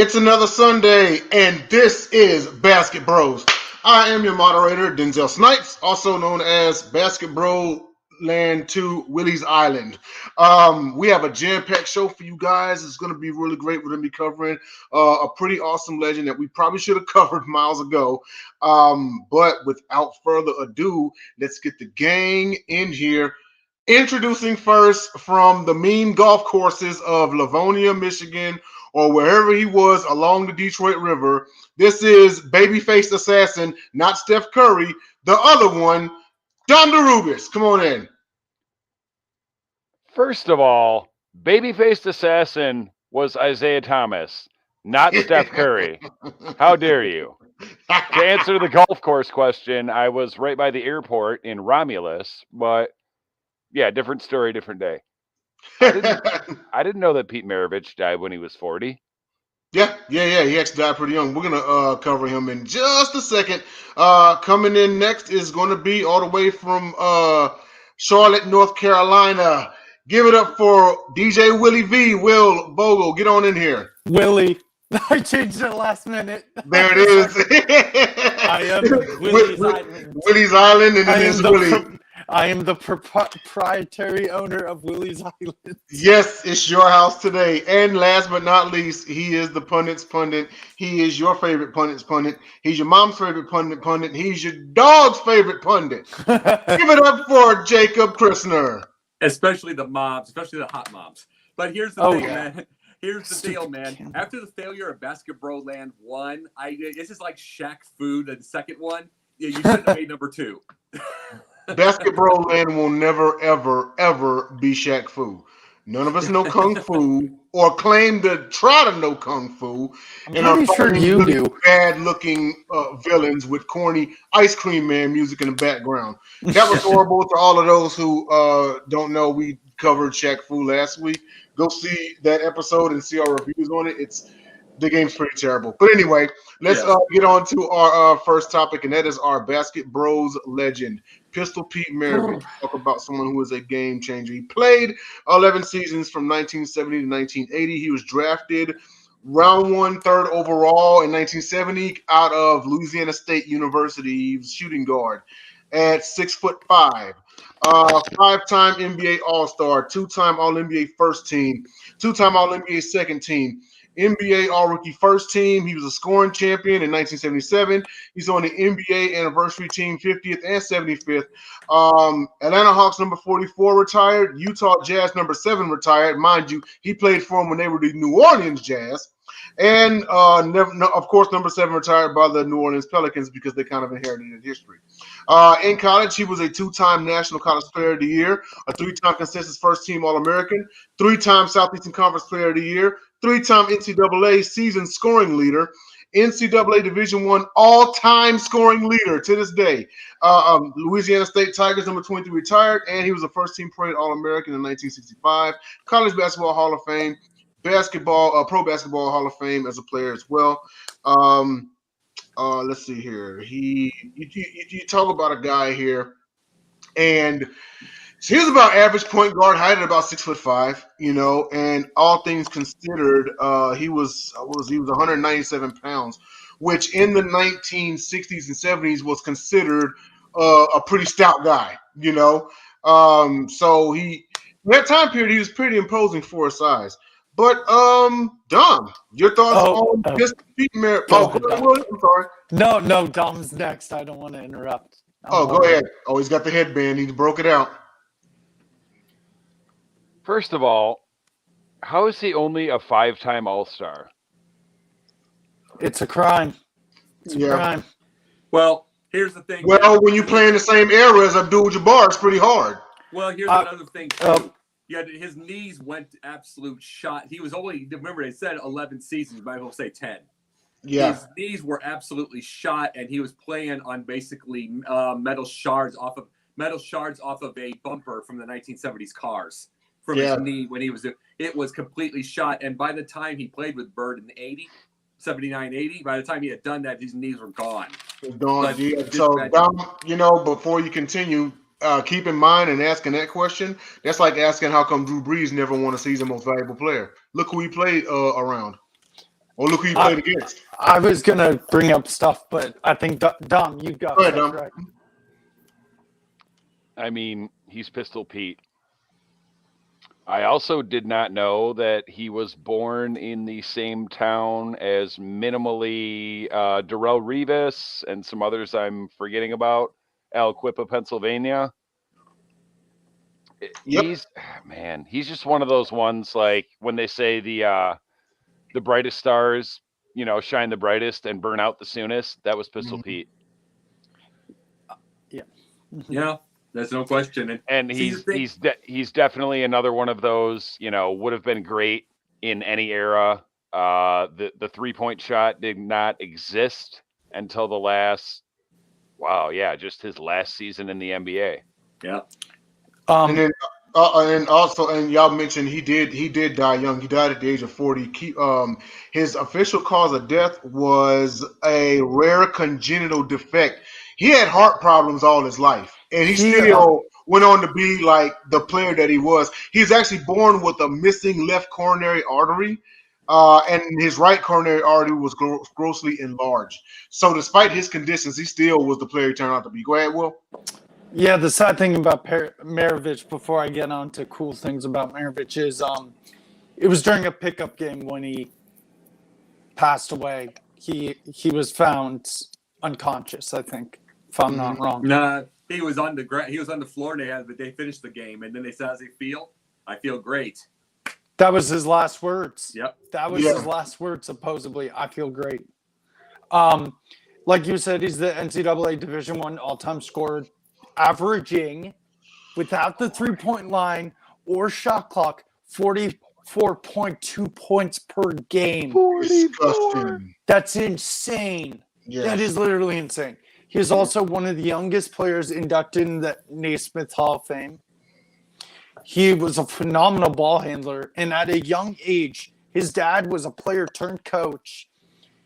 It's another Sunday, and this is BasketBros. I am your moderator, Denzel Snipes, also known as BasketBro Land 2 Willie's Island. We have a jam-packed show for you guys. It's going to be really great. We're going to be covering a pretty awesome legend that we probably should have covered miles ago. But without further ado, let's get the gang in here. Introducing first from the mean golf courses of Livonia, Michigan, or wherever he was along the Detroit River. This is baby-faced assassin, not Steph Curry, the other one, Don DeRubeis. Come on in. First of all, baby-faced assassin was Isaiah Thomas, not Steph Curry. How dare you? To answer the golf course question, I was right by the airport in Romulus, but yeah, different story, different day. I didn't know that Pete Maravich died when he was 40. Yeah. He actually died pretty young. We're gonna cover him in just a second. Coming in next is going to be all the way from Charlotte, North Carolina. Give it up for DJ Willie V. Will Vogel. Get on in here. Willie. I changed it last minute. There it is. I am Willie's Island. Willie's Island, and it is Willie. I am the proprietary owner of Willie's Island. Yes, it's your house today. And last but not least, he is the pundit's pundit. He is your favorite pundit's pundit. He's your mom's favorite pundit. He's your dog's favorite pundit. Give it up for Jacob Christner. Especially the moms, especially the hot moms. But here's the thing, man. Here's the deal, man. After the failure of Basketbro Land 1, this is like Shaq Fu, the second one. Yeah, you shouldn't have made number 2. Basketball Land will never, ever, ever be Shaq Fu. None of us know Kung Fu or claim to try to know Kung Fu. And I'm sure you do. Bad-looking villains with corny Ice Cream Man music in the background. That was horrible to all of those who don't know. We covered Shaq Fu last week. Go see that episode and see our reviews on it. The game's pretty terrible. But anyway, let's get on to our first topic, and that is our BasketBros legend, Pistol Pete Maravich. Talk about someone who is a game changer. He played 11 seasons from 1970 to 1980. He was drafted round 1, 3rd overall in 1970 out of Louisiana State University. He was shooting guard at 6'5". 5-time NBA All-Star, 2-time All-NBA first team, 2-time All-NBA second team, NBA All-Rookie first team. He was a scoring champion in 1977. He's on the NBA anniversary team 50th and 75th. Atlanta Hawks number 44 retired. Utah Jazz number 7 retired. Mind you, he played for them when they were the New Orleans Jazz. And, of course, number 7 retired by the New Orleans Pelicans because they kind of inherited his history. In college, he was a 2-time National College Player of the Year, a 3-time consensus first-team All-American, 3-time Southeastern Conference Player of the Year, 3-time NCAA season scoring leader, NCAA Division I all-time scoring leader to this day. Louisiana State Tigers number 23 retired, and he was a first-team Parade All-American in 1965. College Basketball Hall of Fame, Pro Basketball Hall of Fame as a player as well. Let's see here. You talk about a guy here, and so he was about average point guard height at about 6'5", and all things considered, he was 197 pounds, which in the 1960s and 70s was considered a pretty stout guy, So that time period, he was pretty imposing for his size. But Dom, your thoughts on this Pete Maravich? I'm sorry. No, Dom's next. I don't want to interrupt. Go ahead. Oh, he's got the headband. He broke it out. First of all, how is he only a 5-time All-Star? It's a crime. It's a crime. Well, here's the thing. Well, when you play in the same era as Abdul-Jabbar, it's pretty hard. Well, here's another thing, too. His knees went absolute shot. He was only, remember, they said 11 seasons. You might as well say 10. Yeah. His knees were absolutely shot, and he was playing on basically metal shards off of a bumper from the 1970s cars. From his knee when he was it was completely shot, and by the time he played with Bird in the 79, 80, by the time he had done that, his knees were gone. So, Dom, before you continue, keep in mind and asking that question, that's like asking how come Drew Brees never won a season most valuable player. Look who he played around. Oh, look who you played against. I was going to bring up stuff, but I think, Dom, you've got Go ahead, stuff Dom. right. I mean, he's Pistol Pete. I also did not know that he was born in the same town as minimally DeRubeis and some others I'm forgetting about. Aliquippa, Pennsylvania. Yep. He's just one of those ones, like when they say the brightest stars, shine the brightest and burn out the soonest. That was Pistol Pete. Yeah, there's no question. And he's definitely another one of those, would have been great in any era. The 3-point shot did not exist until just his last season in the NBA. Yeah. And then and y'all mentioned he did die young. He died at the age of 40. His official cause of death was a rare congenital defect. He had heart problems all his life, and he still went on to be like the player that he was. He was actually born with a missing left coronary artery, and his right coronary artery was grossly enlarged. So despite his conditions, he still was the player he turned out to be. Go ahead, Will. Yeah, the sad thing about Maravich, before I get on to cool things about Maravich, is it was during a pickup game when he passed away. He was found unconscious, I think, if I'm not wrong. Nah, he was on the ground. He was on the floor, and they finished the game, and then they said, "How's he feel?" "I feel great." That was his last words. Yep. That was his last words, supposedly. "I feel great." Like you said, he's the NCAA Division I all-time scorer, averaging, without the 3-point line or shot clock, 44.2 points per game. Disgusting. That's insane. Yes. That is literally insane. He is also one of the youngest players inducted in the Naismith Hall of Fame. He was a phenomenal ball handler, and at a young age, his dad was a player turned coach.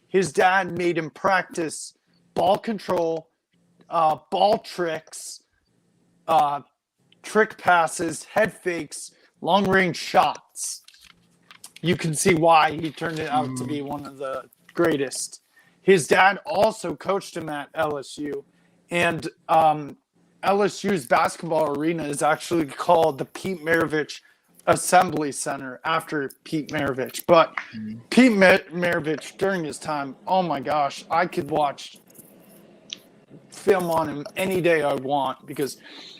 His dad made him practice ball control, ball tricks, trick passes, head fakes, long-range shots. You can see why he turned it out to be one of the greatest. His dad also coached him at LSU, and LSU's basketball arena is actually called the Pete Maravich Assembly Center after Pete Maravich. But Pete Maravich, during his time, oh my gosh, I could watch film on him any day I want because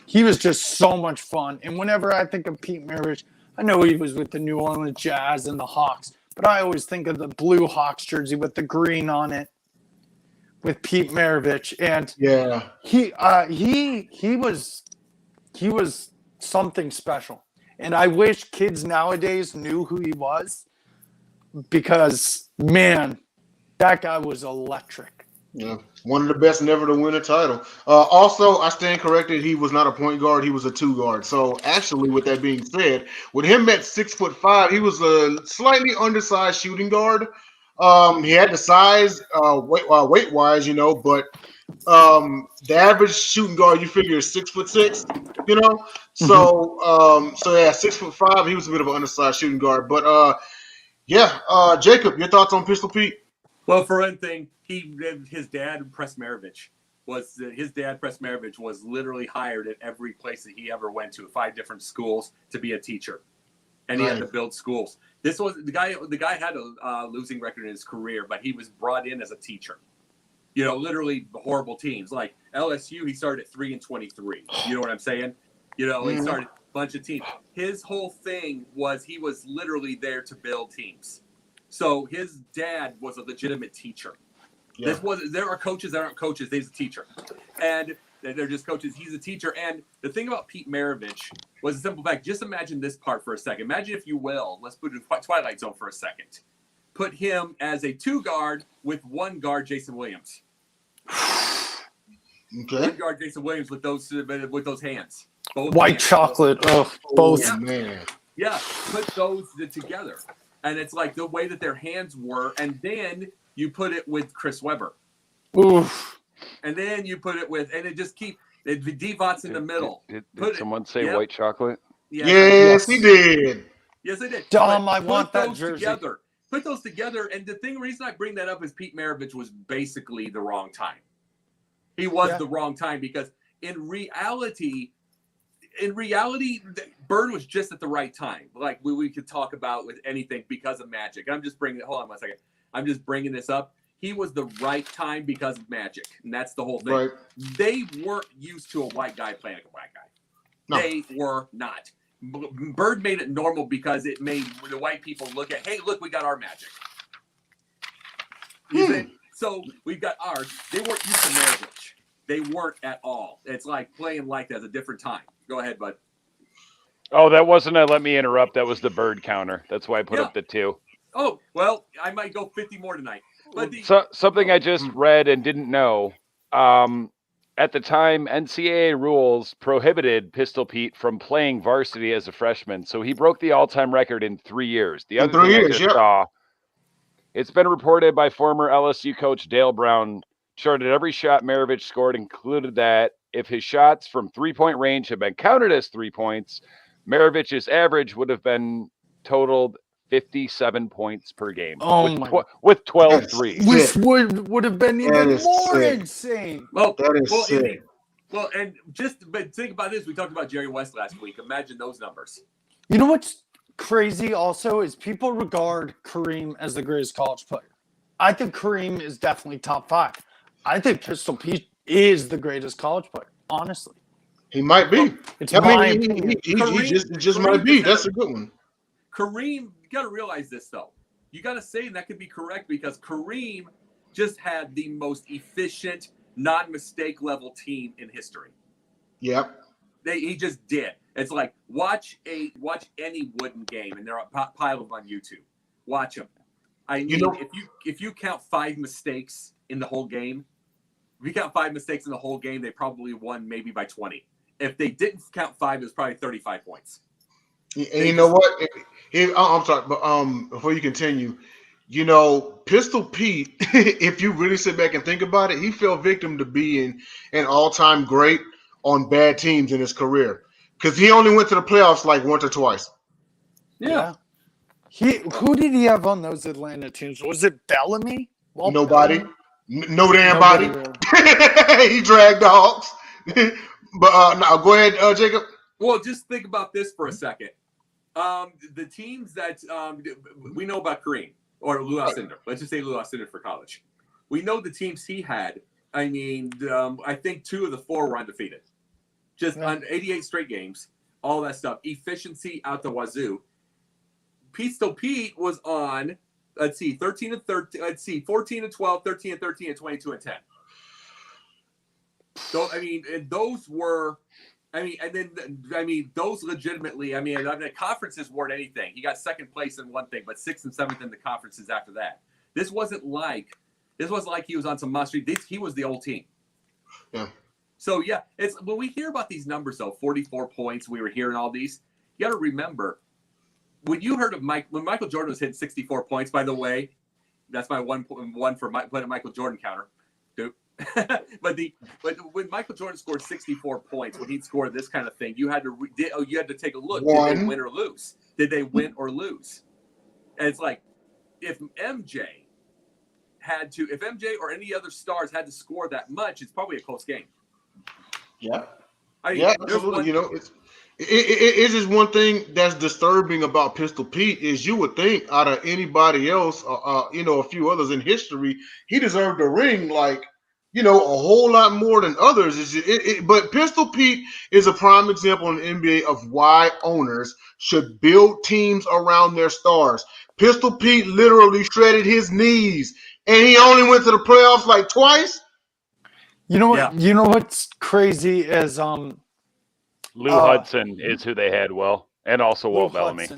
he was just so much fun. And whenever I think of Pete Maravich, I know he was with the New Orleans Jazz and the Hawks, but I always think of the blue Hawks jersey with the green on it with Pete Maravich. And he was something special. And I wish kids nowadays knew who he was because, man, that guy was electric. Yeah, one of the best never to win a title. Also, I stand corrected. He was not a point guard. He was a 2 guard. So actually, with that being said, with him at 6'5", he was a slightly undersized shooting guard. He had the size, weight wise, but the average shooting guard you figure is 6'6", So 6'5", he was a bit of an undersized shooting guard. But Jacob, your thoughts on Pistol Pete? Well, for one thing, his dad, Press Maravich, was literally hired at every place that he ever went to, 5 different schools, to be a teacher, and he had to build schools. This was the guy. The guy had a losing record in his career, but he was brought in as a teacher. Literally horrible teams like LSU. He started at 3-23. You know what I'm saying? He started a bunch of teams. His whole thing was he was literally there to build teams. So his dad was a legitimate teacher. Yeah. There are coaches that aren't coaches. He's a teacher, and they're just coaches. He's a teacher. And the thing about Pete Maravich was a simple fact. Just imagine this part for a second. Imagine, if you will, let's put it in Twilight Zone for a second. Put him as a 2 guard with 1 guard, Jason Williams. Okay. 1 guard, Jason Williams with those hands. Both White hands. chocolate. Both. Yeah. Man. Yeah. Put those together. And it's like the way that their hands were. And then you put it with Chris Webber. Oof. And then you put it with, and it just Devot's in the middle. Did someone say white chocolate? Yes, he did. Yes, they did. Dom, I want that jersey. Together. put those together. And the reason I bring that up is Pete Maravich was basically the wrong time. He was the wrong time because in reality, Bird was just at the right time. Like we could talk about with anything because of Magic. I'm just bringing it. Hold on 1 second. I'm just bringing this up. He was the right time because of Magic, and that's the whole thing. Right. They weren't used to a white guy playing a black guy. No. They were not. Bird made it normal because it made the white people look at, hey, look, we got our Magic. So we've got ours. They weren't used to Maravich. They weren't at all. It's like playing like that's a different time. Go ahead, bud. Oh, that wasn't a let me interrupt. That was the Bird counter. That's why I put up the 2. Oh, well, I might go 50 more tonight. But something I just read and didn't know. At the time, NCAA rules prohibited Pistol Pete from playing varsity as a freshman, so he broke the all-time record in 3 years. The other thing I just saw, it's been reported by former LSU coach Dale Brown, showed that every shot Maravich scored included that if his shots from three-point range had been counted as 3 points, Maravich's average would have been totaled 57 points per game. With 12 threes. Which would have been even more insane. Well, sick. But think about this. We talked about Jerry West last week. Imagine those numbers. You know what's crazy also is people regard Kareem as the greatest college player. I think Kareem is definitely top 5. I think Pistol Pete is the greatest college player, honestly. He might be. It's my opinion. He just might be. That's a good one. Kareem, you got to realize this, though. You got to say that could be correct because Kareem just had the most efficient, non-mistake level team in history. Yep. He just did. It's like watch any Wooden game, and there are a pile of them on YouTube. Watch them. If you count 5 mistakes in the whole game, they probably won maybe by 20. If they didn't count 5, it was probably 35 points. And you know what? I'm sorry, but before you continue, Pistol Pete, if you really sit back and think about it, he fell victim to being an all-time great on bad teams in his career because he only went to the playoffs like once or twice. Yeah. Who did he have on those Atlanta teams? Was it Bellamy? Nobody. Bellamy? No damn body. Really. He dragged dogs. But now go ahead, Jacob. Well, just think about this for a second. The teams that we know about Kareem or Lou Alcindor. Let's just say Lou Alcindor for college. We know the teams he had. I mean, I think 2 of the 4 were undefeated. Just on 88 straight games, all that stuff. Efficiency out the wazoo. Pistol Pete was on, 13 and 13. 14 and 12, 13 and 13, and 22 and 10. So those were. Those legitimately. The conferences weren't anything. He got second place in one thing, but 6th and 7th in the conferences after that. This wasn't like he was on some monster. He was the old team. Yeah. So yeah, it's when we hear about these numbers though, 44 points. We were hearing all these. You got to remember when you heard of when Michael Jordan was hitting 64 points. By the way, that's my one for putting a Michael Jordan counter. Dude. but when Michael Jordan scored 64 points, when he'd score this kind of thing, you had to take a look. Did they win or lose? Did they win or lose? And it's like if MJ or any other stars had to score that much, it's probably a close game. Yeah. Absolutely. It's just one thing that's disturbing about Pistol Pete is you would think out of anybody else, a few others in history, he deserved a ring a whole lot more than others. But Pistol Pete is a prime example in the NBA of why owners should build teams around their stars. Pistol Pete literally shredded his knees, and he only went to the playoffs like twice. You know what? Yeah. You know what's crazy is Lou Hudson is who they had, and also Walt Bellamy.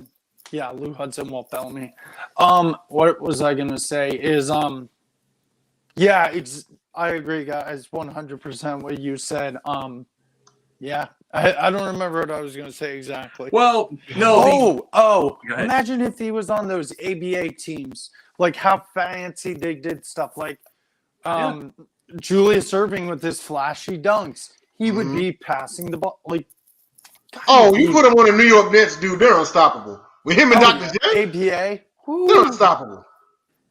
Yeah, Lou Hudson, Walt Bellamy. What was I gonna say? Is I agree, guys. 100% what you said. I don't remember what I was gonna say exactly. Well, no. Imagine if he was on those ABA teams, like how fancy they did stuff, like Julius Erving with his flashy dunks. He would be passing the ball like. You put him on the New York Nets, dude. They're unstoppable. With him and Dr. J. ABA. They're unstoppable.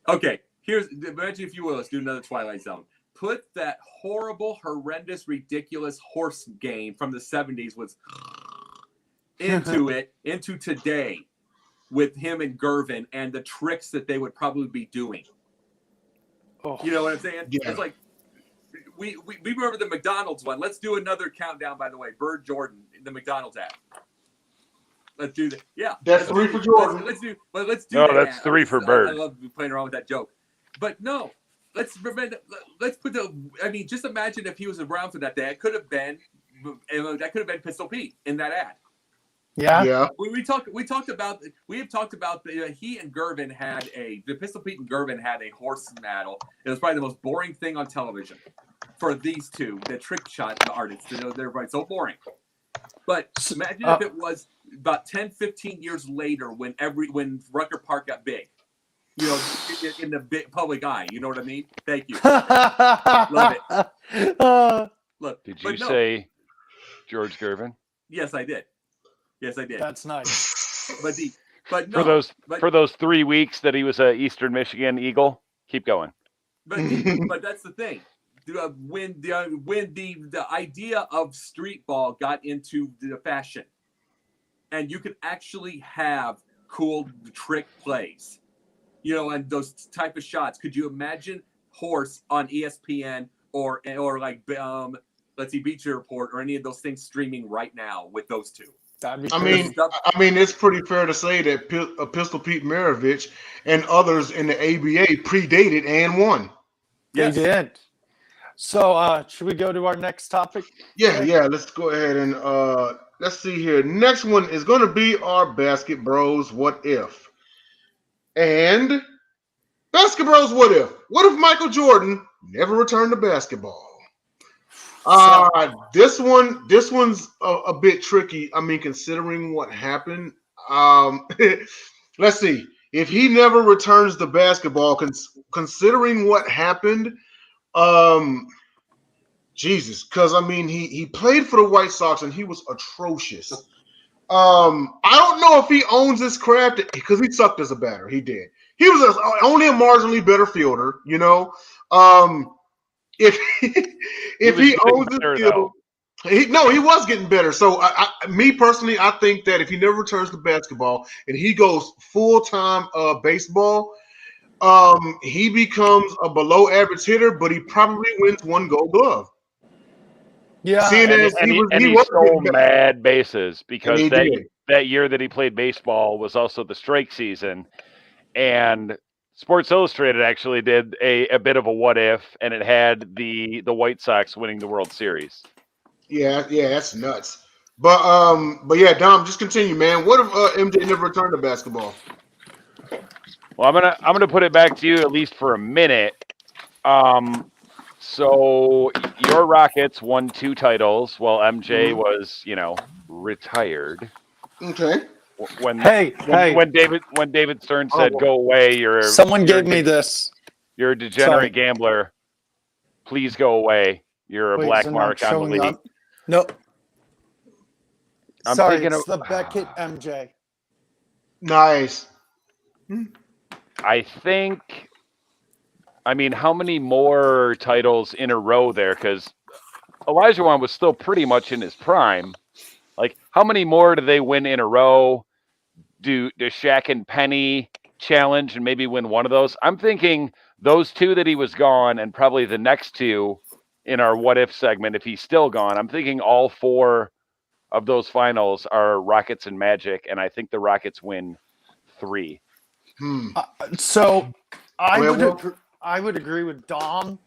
Okay, imagine if you will, let's do another Twilight Zone. Put that horrible, horrendous, ridiculous horse game from the 70s into today with him and Gervin and the tricks that they would probably be doing. Oh. You know what I'm saying? Yeah. It's like we remember the McDonald's one. Let's do another countdown, by the way. Bird Jordan, the McDonald's ad. Let's do that. Yeah. That's 3 for Jordan. Let's do No, that. that's 3 for Bird. I love playing around with that joke. But no, let's put just imagine if he was around for that day. That could have been Pistol Pete in that ad. Yeah. We have talked about he and Gervin had the Pistol Pete and Gervin had a horse battle. It was probably the most boring thing on television for these two, the trick shot artists. They're so boring. But imagine if it was about 10, 15 years later when Rucker Park got big. You know, in the big public eye. You know what I mean? Thank you. Love it. Look. Did you say George Gervin? Yes, I did. That's nice. But no, for those 3 weeks that he was a Eastern Michigan Eagle, keep going. But that's the thing. When the idea of street ball got into the fashion, and you could actually have cool trick plays, and those type of shots. Could you imagine horse on ESPN or like Bleacher Report or any of those things streaming right now with those two? I mean, it's pretty fair to say that Pistol Pete Maravich and others in the ABA predated and won. They did. So, should we go to our next topic? Yeah. Let's go ahead and let's see here. Next one is going to be our BasketBros What If. And BasketBros What If? What if Michael Jordan never returned to basketball? This one's a bit tricky. I mean, considering what happened. Let's see. If he never returns to basketball, considering what happened, Jesus, because I mean, he played for the White Sox and he was atrocious. I don't know if he owns this craft because he sucked as a batter. He did. He was only a marginally better fielder, If he owns this skill, he was getting better. So, me personally, I think that if he never returns to basketball and he goes full-time baseball, he becomes a below-average hitter, but he probably wins 1 Gold Glove. Yeah, he stole mad bases because that year that he played baseball was also the strike season, and Sports Illustrated actually did a bit of a what if, and it had the White Sox winning the World Series. Yeah, that's nuts. But yeah, Dom, just continue, man. What if MJ never returned to basketball? Well, I'm gonna put it back to you at least for a minute. So your Rockets won 2 titles while MJ was, retired. Okay. When David Stern said, "Go away," someone gave me this. You're a degenerate gambler. Please go away. You're a black mark on the league. No. I'm Sorry, thinking it's the Beckett MJ. Nice. I think. I mean, how many more titles in a row there? Because Olajuwon was still pretty much in his prime. Like, how many more do they win in a row? Do Shaq and Penny challenge and maybe win one of those? I'm thinking those 2 that he was gone, and probably the next 2 in our what if segment if he's still gone. I'm thinking all 4 of those finals are Rockets and Magic, and I think the Rockets win 3. So I would agree with Dom.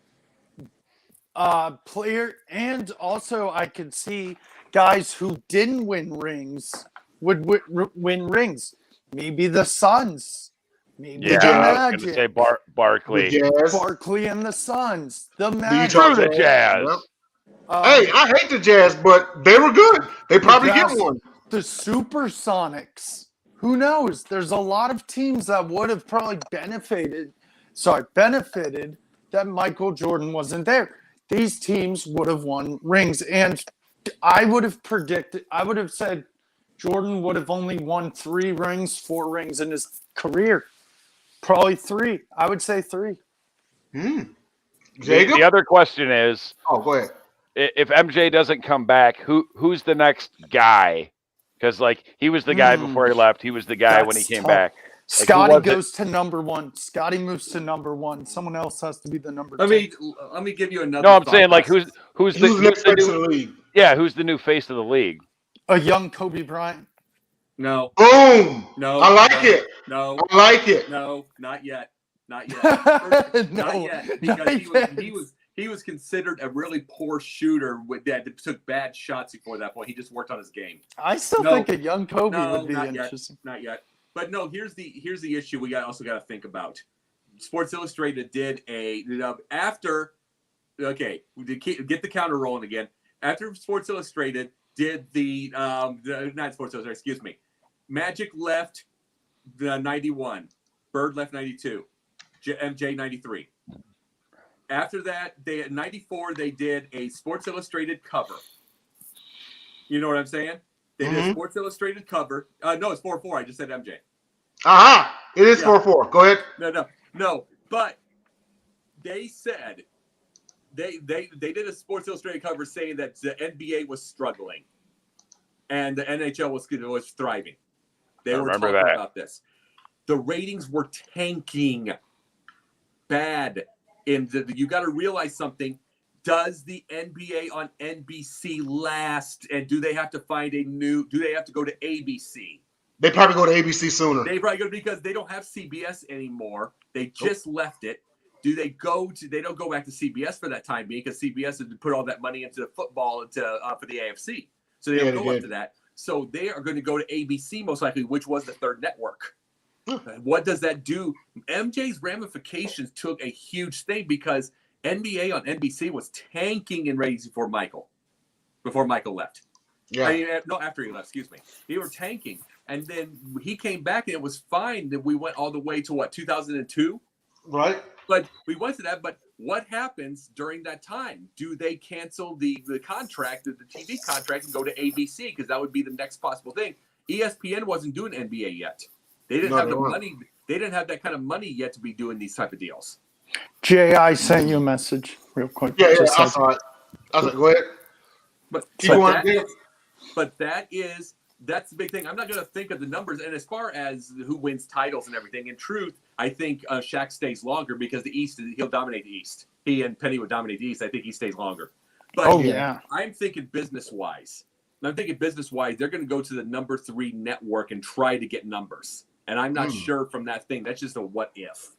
Player, and also I could see guys who didn't win rings would win rings. Maybe the Suns. Maybe the Magic. I was going to say Barkley. Barkley and the Suns. The Magic. The Jazz. Yep. Hey, I hate the Jazz, but they were good. They probably get one. The Supersonics. Who knows? There's a lot of teams that would have probably benefited that Michael Jordan wasn't there. These teams would have won rings. And I would have said Jordan would have only won 3 rings, 4 rings in his career. Probably 3. I would say 3. Jacob? The other question is, Oh, go ahead. if MJ doesn't come back, who's the next guy? Because he was the guy before he left. He was the guy when he That's came tough. back. Scotty goes to number 1. Scotty moves to number 1. Someone else has to be the number 2. Let me give you another. No, I'm saying who's the next face of the league? Yeah, who's the new face of the league? A young Kobe Bryant. No. Boom. No. I like it. No. I like it. No. Not yet. Not yet. Not yet. Because he was considered a really poor shooter that took bad shots before that point. He just worked on his game. I still think a young Kobe would be interesting. Not yet. But no, here's the issue we also got to think about. Sports Illustrated did after get the counter rolling again. After Sports Illustrated did not Sports Illustrated, excuse me. Magic left 91. Bird left 92. MJ 93. After that, at 94 they did a Sports Illustrated cover. You know what I'm saying? They did a Sports Illustrated cover. No, it's 4-4. I just said MJ. It is 4-4. Go ahead. No. But they said they did a Sports Illustrated cover saying that the NBA was struggling and the NHL was thriving. They were talking about this. The ratings were tanking bad. And you got to realize something. Does the NBA on NBC last? And do they have to do they have to go to ABC? They probably go to ABC sooner. They probably go because they don't have CBS anymore. They just left it. They don't go back to CBS for that time being because CBS has put all that money into the football for the AFC. So they don't go up to that. So they are going to go to ABC most likely, which was the third network. What does that do? MJ's ramifications took a huge thing because NBA on NBC was tanking in ratings before Michael left. Yeah. After he left, excuse me. They were tanking. And then he came back and it was fine that we went all the way to 2002? Right. But we went to that. But what happens during that time? Do they cancel the contract, the TV contract, and go to ABC? Because that would be the next possible thing. ESPN wasn't doing NBA yet. They didn't have the money. They didn't have that kind of money yet to be doing these type of deals. Jay, I sent you a message real quick. Yeah, I saw it. I was like, go ahead. That's the big thing. I'm not going to think of the numbers. And as far as who wins titles and everything, in truth, I think Shaq stays longer because the East, he'll dominate the East. He and Penny would dominate the East. I think he stays longer. But I'm thinking business-wise. They're going to go to the number 3 network and try to get numbers. And I'm not sure from that thing. That's just a what if.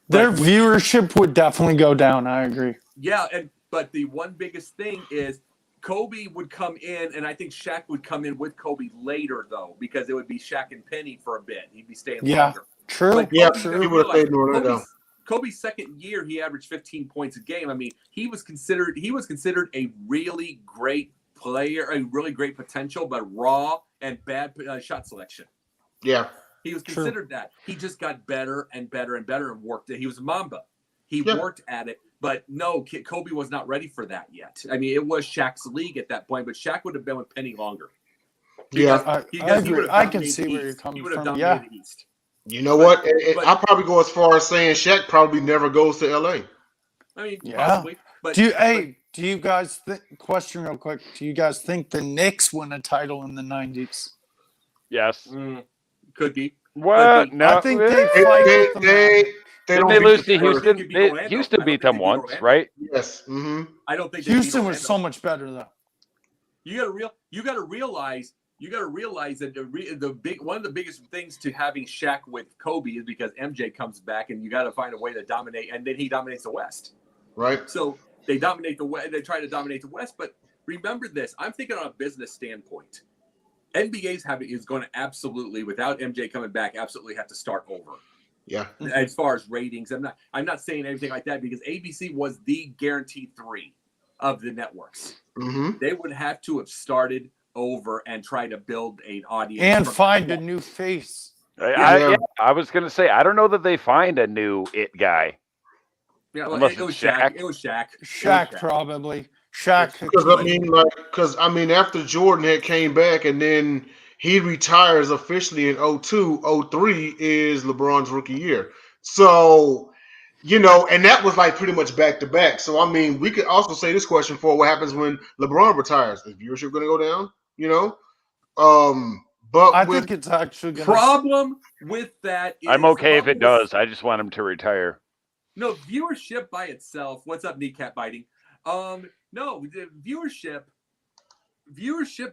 Their viewership would definitely go down. I agree. Yeah, but the one biggest thing is Kobe would come in, and I think Shaq would come in with Kobe later, though, because it would be Shaq and Penny for a bit. He'd be staying longer. True. True. He would have stayed more though. Kobe's second year, he averaged 15 points a game. I mean, he was considered a really great player, a really great potential, but raw and bad shot selection. Yeah. He was considered that. He just got better and better and better and worked it. He was a Mamba. He worked at it, but no, Kobe was not ready for that yet. I mean, it was Shaq's league at that point, but Shaq would have been with Penny longer. I agree. I can see where you're coming from. Yeah. The East. You know what? I'll probably go as far as saying Shaq probably never goes to LA. I mean, possibly. But do you guys question real quick? Do you guys think the Knicks win a title in the 90s? Yes. Could be. What? No. I think they lose to Houston. Houston beat them once, right? Yes. Mm-hmm. I don't think Houston was so much better though. You got to realize that one of the biggest things to having Shaq with Kobe is because MJ comes back and you got to find a way to dominate, and then he dominates the West. Right. So they dominate the West. They try to dominate the West, but remember this. I'm thinking on a business standpoint. NBA's is going to absolutely, without MJ coming back, absolutely have to start over. Yeah. As far as ratings, I'm not saying anything like that because ABC was the guaranteed 3 of the networks. Mm-hmm. They would have to have started over and try to build an audience and find a new face. I was going to say, I don't know that they find a new it guy. Yeah, well, it was Shaq. It was Shaq. Shaq probably. Shaq. Because after Jordan had came back and then he retires officially in 02, 03 is LeBron's rookie year. So, and that was like pretty much back to back. So, I mean, we could also say this question for what happens when LeBron retires. Is viewership going to go down? But I think it's actually going to. Problem with that is I'm okay if it does. I just want him to retire. No, viewership by itself. What's up, kneecap biting? No, the viewership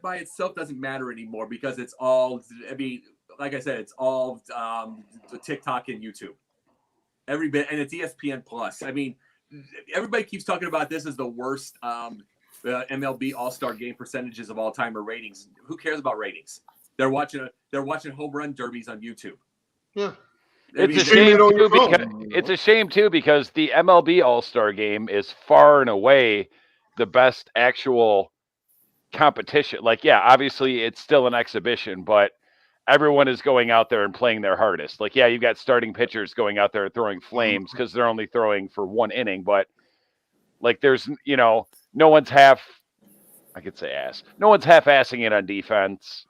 by itself doesn't matter anymore because it's all. I mean, like I said, it's all TikTok and YouTube. Every bit, and it's ESPN Plus. I mean, everybody keeps talking about this as the worst MLB All-Star Game percentages of all time or ratings. Who cares about ratings? They're watching home run derbies on YouTube. Yeah. It's a shame too because the MLB All-Star Game is far and away the best actual competition. Like, yeah, obviously it's still an exhibition, but everyone is going out there and playing their hardest. Like, yeah, you've got starting pitchers going out there throwing flames because they're only throwing for one inning, but like there's, no one's half-assing it on defense.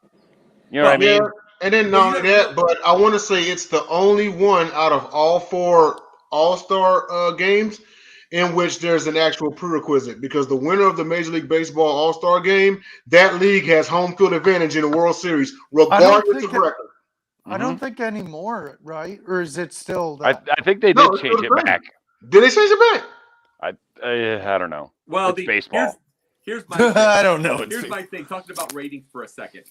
You know what I mean? Yeah, and then not only that, but I want to say it's the only one out of all 4 All-Star games in which there's an actual prerequisite because the winner of the Major League Baseball All-Star game, that league has home field advantage in the World Series, regardless of record. I don't think anymore, right? Or is it still that? I think they did change it back. Did they change it back? I don't know. Well, it's baseball. Here's my thing. I don't know. Here's my thing. Talking about ratings for a second.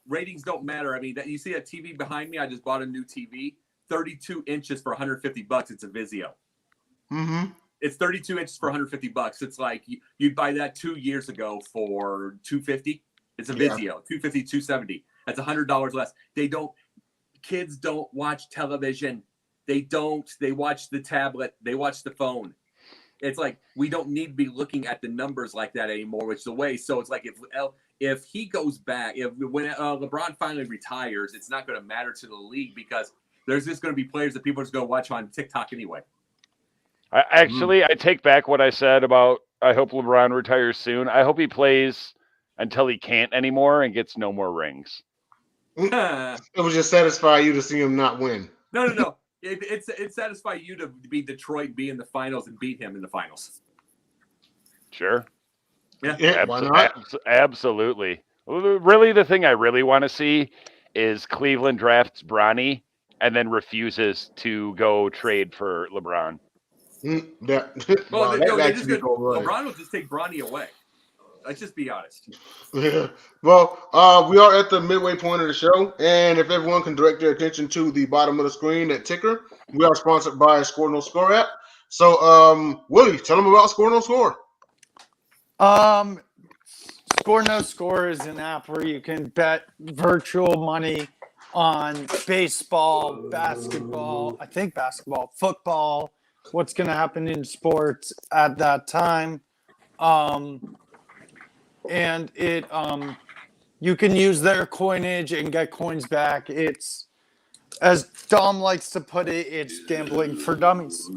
Ratings don't matter. I mean, you see a TV behind me? I just bought a new TV, 32 inches for $150. It's a Vizio. Mm-hmm. It's 32 inches for $150. It's like you'd buy that 2 years ago for $250. It's a Vizio, $250, $270. That's $100 less. Kids don't watch television. They watch the tablet. They watch the phone. It's like we don't need to be looking at the numbers like that anymore, which is the way. So it's like if he goes back, when LeBron finally retires, it's not going to matter to the league because there's just going to be players that people are just going to watch on TikTok anyway. I take back what I said about I hope LeBron retires soon. I hope he plays until he can't anymore and gets no more rings. It would just satisfy you to see him not win. No. It satisfies you to be Detroit, be in the finals, and beat him in the finals. Sure. Yeah. Why not? Absolutely. Really, the thing I really want to see is Cleveland drafts Bronny and then refuses to go trade for LeBron. LeBron will just take Bronny away. Let's just be honest. Yeah. Well, we are at the midway point of the show, and if everyone can direct their attention to the bottom of the screen, that ticker, we are sponsored by Score No Score app. So, Willie, tell them about Score No Score. Score No Score is an app where you can bet virtual money on baseball, basketball, football, what's going to happen in sports at that time. And it you can use their coinage and get coins back. It's, as Dom likes to put it, it's gambling for dummies.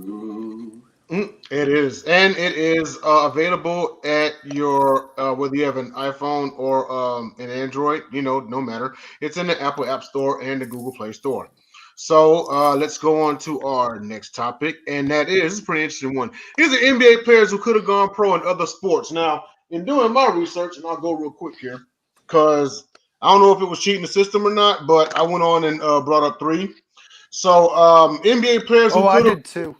It is, and it is available at your whether you have an iPhone or an Android, no matter. It's in the Apple App Store and the Google Play Store. So let's go on to our next topic, and that is a pretty interesting one. These are NBA players who could have gone pro in other sports. Now, in doing my research, and I'll go real quick here, because I don't know if it was cheating the system or not, but I went on and brought up 3. So NBA players who I did too.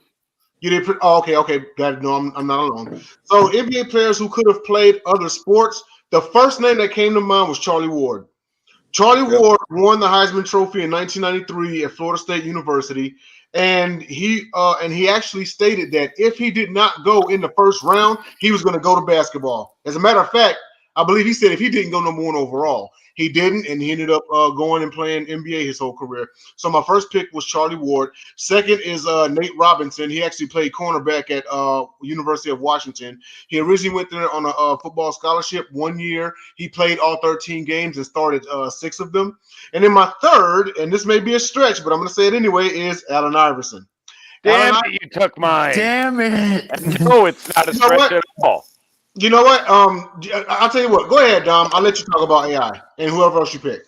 You did? Okay. Got it. No, I'm not alone. So NBA players who could have played other sports. The first name that came to mind was Charlie Ward. Charlie Ward won the Heisman Trophy in 1993 at Florida State University, and he actually stated that if he did not go in the first round, he was going to go to basketball. As a matter of fact, I believe he said if he didn't go number 1 overall, he didn't, and he ended up going and playing NBA his whole career. So my first pick was Charlie Ward. Second is Nate Robinson. He actually played cornerback at University of Washington. He originally went there on a football scholarship 1 year. He played all 13 games and started 6 of them. And then my third, and this may be a stretch, but I'm going to say it anyway, is Allen Iverson. Damn it, you took mine. Damn it. No, it's not a stretch at all. You know what? I'll tell you what. Go ahead, Dom. I'll let you talk about AI and whoever else you pick.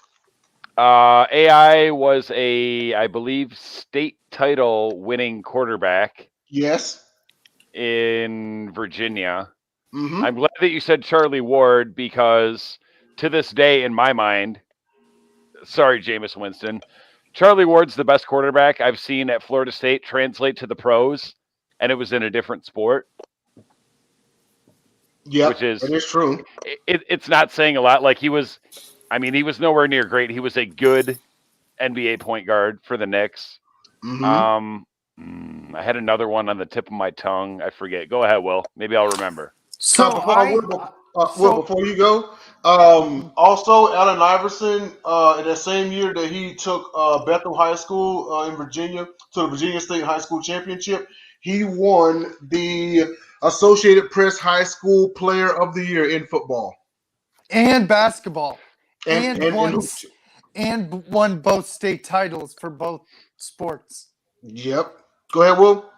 AI was I believe, state title winning quarterback Yes. in Virginia. Mm-hmm. I'm glad that you said Charlie Ward because to this day, in my mind, sorry, Jameis Winston, Charlie Ward's the best quarterback I've seen at Florida State translate to the pros, and it was in a different sport. Yep, Which is that is true. It's not saying a lot. Like he was nowhere near great. He was a good NBA point guard for the Knicks. Mm-hmm. I had another one on the tip of my tongue. I forget. Go ahead, Will. Maybe I'll remember. So Will, before you go, also Allen Iverson, in that same year that he took Bethel High School in Virginia to the Virginia State High School Championship, he won the Associated Press High School Player of the Year in football and basketball, and hoops. and won both state titles for both sports. Yep. Go ahead, Will.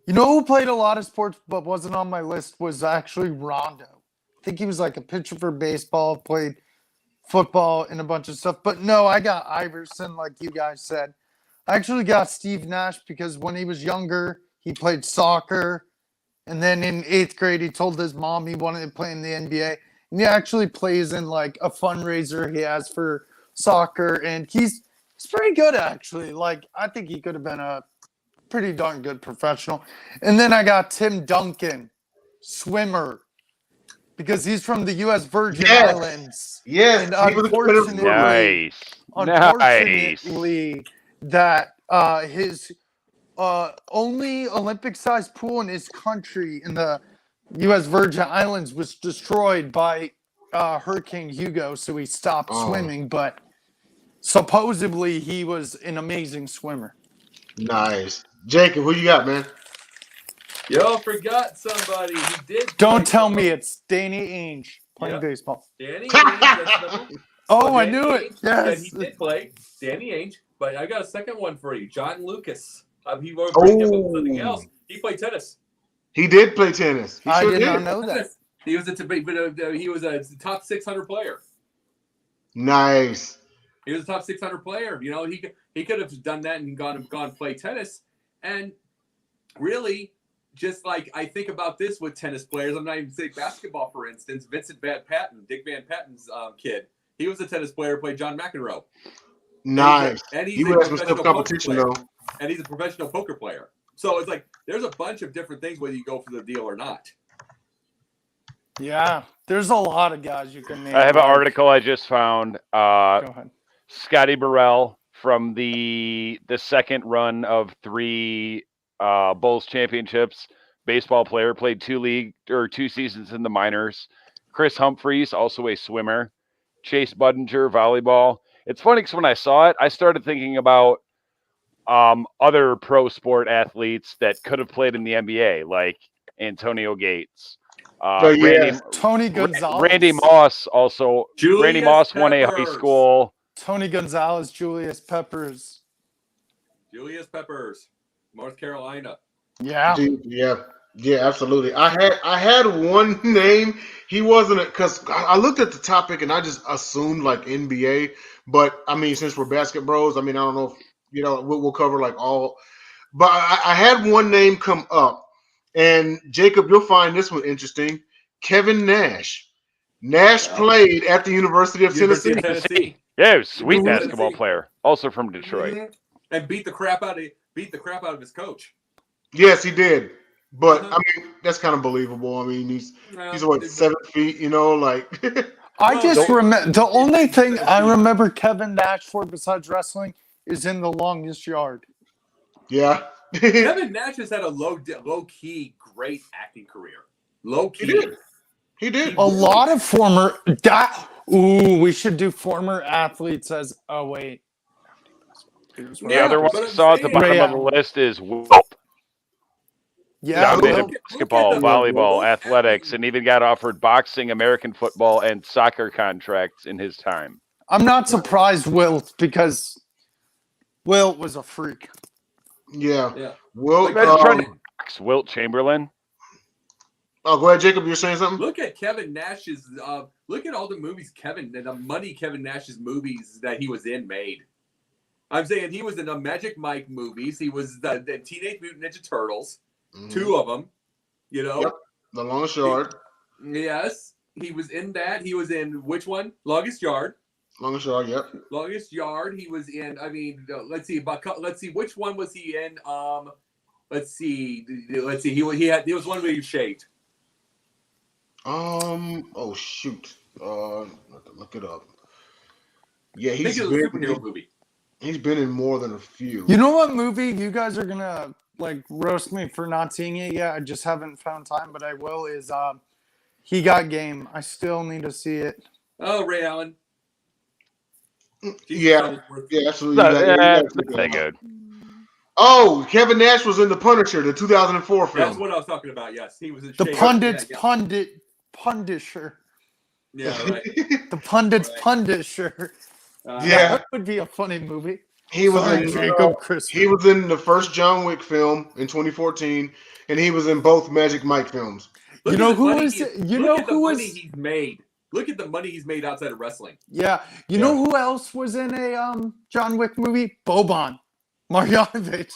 You know who played a lot of sports but wasn't on my list was actually Rondo. I think he was like a pitcher for baseball, played football and a bunch of stuff. But no, I got Iverson, like you guys said. I actually got Steve Nash because when he was younger, he played soccer. And then in 8th grade, he told his mom he wanted to play in the NBA. And he actually plays in like a fundraiser he has for soccer. And he's pretty good, actually. Like, I think he could have been a pretty darn good professional. And then I got Tim Duncan, swimmer, because he's from the U.S. Virgin Islands. Yes. And unfortunately, that his only Olympic-sized pool in his country in the U.S. Virgin Islands was destroyed by Hurricane Hugo, so he stopped swimming. But supposedly he was an amazing swimmer. Nice. Jacob, who you got, man? Yo, forgot somebody. He did. Don't tell me it's Danny Ainge playing baseball. Danny Ainge. I knew it. Yes. Yeah, he did play. Danny Ainge. But I got a second one for you. John Lucas. He won't bring him up with something else. He played tennis. He did play tennis. I did not know that. He was a top 600 player. Nice. He was a top 600 player. You know, he could have done that and gone play tennis. And really, just like I think about this with tennis players, I'm not even saying basketball, for instance. Vincent Van Patten, Dick Van Patten's kid, he was a tennis player, played John McEnroe. Nice. And he's he would have some stiff competition, though. And he's a professional poker player. So it's like there's a bunch of different things whether you go for the deal or not. Yeah, there's a lot of guys you can name. I have an article I just found. Go ahead. Scotty Burrell from the second run of 3 Bulls championships. Baseball player, played 2 seasons in the minors. Chris Humphreys, also a swimmer. Chase Budinger, volleyball. It's funny because when I saw it, I started thinking about other pro sport athletes that could have played in the NBA, like Antonio Gates. Tony Gonzalez. Randy Moss also. Julius Randy Moss won a Peppers. high school. Tony Gonzalez, Julius Peppers, North Carolina. Yeah. Yeah, absolutely. I had one name. He wasn't because I looked at the topic and I just assumed like NBA. But I mean, since we're BasketBros, I mean, I don't know if we'll cover like all. But I had one name come up, and Jacob, you'll find this one interesting. Kevin Nash. Nash played at the University of Tennessee. Yeah, he was a sweet basketball player, also from Detroit, and beat the crap out of his coach. Yes, he did. But I mean, that's kind of believable. I mean, he's what, 7 feet? Like. I just remember the only thing I remember Kevin Nash for besides wrestling is in The Longest Yard. Yeah. Kevin Nash has had a low key great acting career. Low key. He did. A lot of former we should do former athletes as wait. The other one I saw at the bottom of the list is Wilt. Yeah, dominated basketball, volleyball, athletics, and even got offered boxing, American football, and soccer contracts in his time. I'm not surprised, Wilt, because Wilt was a freak. Yeah. Wilt, Wilt Chamberlain. Oh, go ahead, Jacob. You're saying something? Look at Kevin Nash's. Look at all the movies the money Kevin Nash's movies that he was in made. I'm saying he was in the Magic Mike movies. He was the Teenage Mutant Ninja Turtles, 2 of them. You know, Yep. The Longest Yard. Yes, he was in that. He was in which one? Longest Yard. Longest Yard. Yep. Longest Yard. He was in. I mean, let's see. Which one was he in? Let's see. He was one where he shaved. Oh shoot. Look it up. Yeah, I think it was a superhero movie. He's been in more than a few. You know what movie you guys are gonna like roast me for not seeing it yet? I just haven't found time, but I will. Is He Got Game. I still need to see it. Oh, Ray Allen. Yeah, absolutely. That good. Oh, Kevin Nash was in The Punisher, the 2004 film. That's what I was talking about. Yes, he was in The Pundit's Pundisher. Yeah, right. The Pundit's Pundisher. Yeah, that would be a funny movie. He was Sorry, in Jacob Christner. He was in the first John Wick film in 2014, and he was in both Magic Mike films. Look you know at the who money was? he- You look know at the who money was? he's made. Look at the money he's made outside of wrestling. Yeah, you know who else was in a John Wick movie? Boban Marjanovic.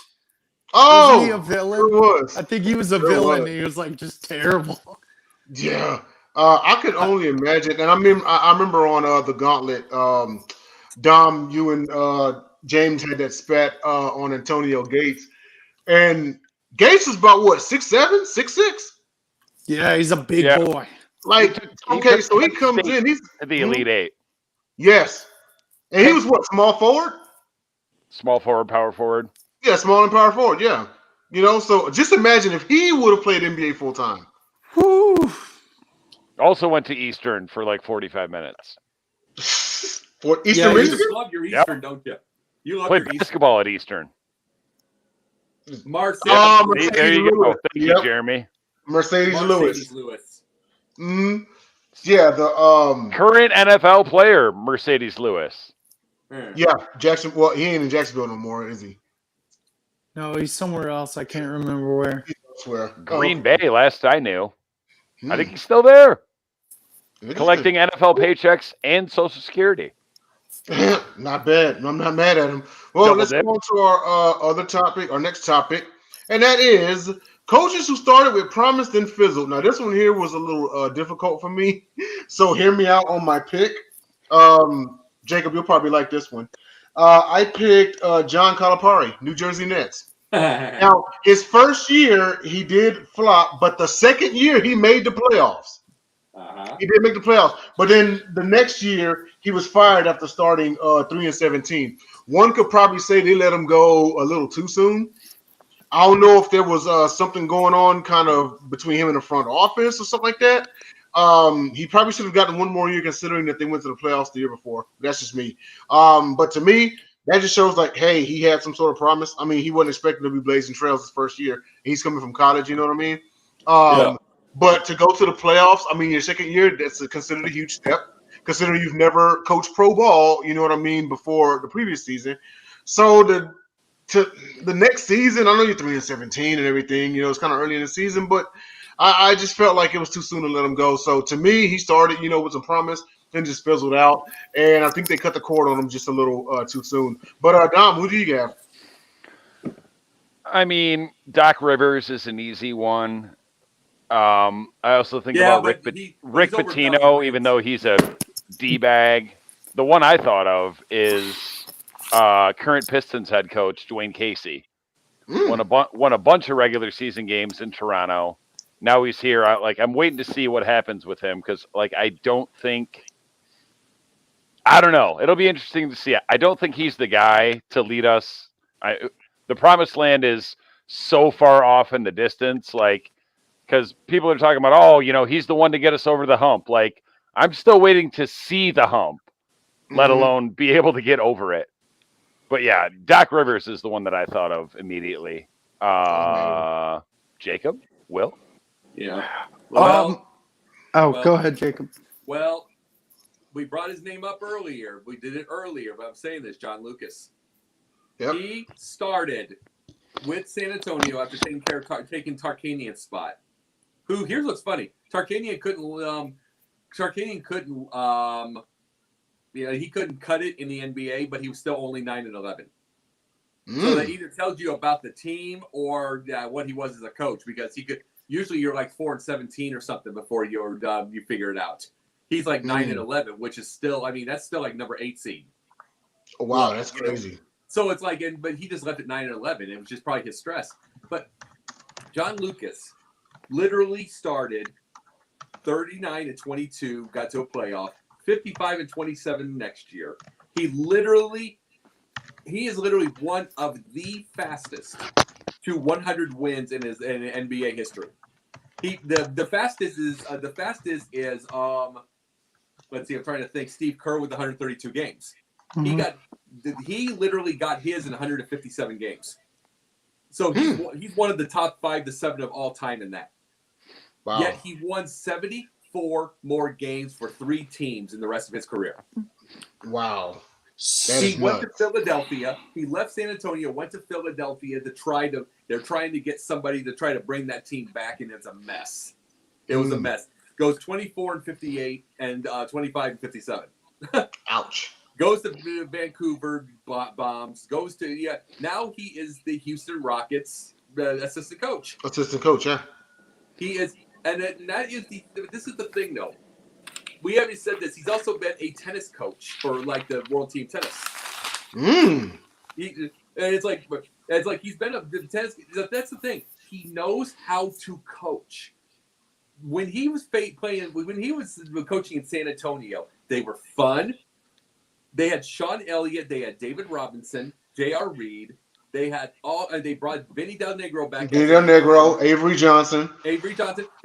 Oh, Wasn't he a villain? it was. I think he was a Sure villain. was. He was like just terrible. Yeah, I could only imagine. And I remember on the Gauntlet, Dom, you and James had that spat on Antonio Gates, and Gates was about what 6'7", 6'6". Yeah, he's a big boy. Like, okay, so he comes in. He's the Elite Eight. Yes, and he was what, small forward? Small forward, power forward. Yeah, small and power forward. Yeah, so just imagine if he would have played NBA full time. Whew. Also went to Eastern for like 45 minutes. For Eastern You Michigan? just love your Eastern, don't you? You love Played your Eastern. basketball at Eastern. Mercedes There you go. Lewis. Thank you, Jeremy. Mercedes Lewis. Mm-hmm. Yeah, the current NFL player, Mercedes Lewis. Yeah, Jackson. Well, he ain't in Jacksonville no more, is he? No, he's somewhere else. I can't remember where. He's elsewhere. Green Bay, last I knew. I think he's still there. Collecting NFL paychecks and Social Security. Not bad. I'm not mad at him. Well, let's go on to our other topic, our next topic, and that is coaches who started with promise then fizzled. Now, this one here was a little difficult for me, so hear me out on my pick. Jacob, you'll probably like this one. I picked John Calipari, New Jersey Nets. Now, his first year, he did flop, but the second year, he made the playoffs. He did make the playoffs, but then the next year he was fired after starting 3-17. One could probably say they let him go a little too soon. I don't know if there was something going on kind of between him and the front office or something like that. He probably should have gotten one more year considering that they went to the playoffs the year before. That's just me. But to me, that just shows like, hey, he had some sort of promise. I mean, he wasn't expecting to be blazing trails his first year. He's coming from college, you know what I mean? But to go to the playoffs, I mean, your second year, that's considered a huge step, considering you've never coached pro ball, you know what I mean, before the previous season. So the next season, I know you're 3-17 and everything, it's kind of early in the season, but I just felt like it was too soon to let him go. So to me, he started, with some promise, then just fizzled out, and I think they cut the cord on him just a little too soon. But Dom, who do you have? I mean, Doc Rivers is an easy one. I also think about Rick Pitino, even though he's a D-bag. The one I thought of is current Pistons head coach Dwayne Casey. Won a bunch of regular season games in Toronto. Now he's here. I'm waiting to see what happens with him because, I don't know. It'll be interesting to see. I don't think he's the guy to lead us. The promised land is so far off in the distance, because people are talking about, he's the one to get us over the hump. I'm still waiting to see the hump, let alone be able to get over it. But yeah, Doc Rivers is the one that I thought of immediately. Jacob? Will? Yeah. Go ahead, Jacob. Well, we brought his name up earlier. We did it earlier, but I'm saying this, John Lucas. Yep. He started with San Antonio after taking Tarkanian's spot. Who? Here's what's funny. Tarkanian couldn't. He couldn't cut it in the NBA, but he was still only 9-11. So that either tells you about the team or what he was as a coach, because he could. Usually, you're like 4-17 or something before you figure it out. He's like 9-11, which is still. I mean, that's still like number 8 seed. Oh, wow, that's crazy. So it's like, but he just left at 9-11. It was just probably his stress. But John Lucas literally started 39-22, got to a playoff, 55-27 next year. He is literally one of the fastest to 100 wins in NBA history. The fastest is let's see, I'm trying to think. Steve Kerr with 132 games. He literally got his in 157 games. So he's one of the top 5 to 7 of all time in that. Wow. Yet he won 74 more games for 3 teams in the rest of his career. Wow. He went to Philadelphia. He left San Antonio, went to Philadelphia they're trying to get somebody to try to bring that team back, and it's a mess. It was a mess. Goes 24-58 and 25-57. Ouch. Goes to Vancouver, bombs. Goes to now he is the Houston Rockets assistant coach. Assistant coach, yeah. He is, and that is this is the thing though. We haven't said this. He's also been a tennis coach for like the World Team Tennis. It's like he's been a tennis. That's the thing. He knows how to coach. When he was coaching in San Antonio, they were fun. They had Sean Elliott. They had David Robinson, J.R. Reed. They had they brought Vinny Del Negro back. Vinny Del Negro, Avery Johnson. They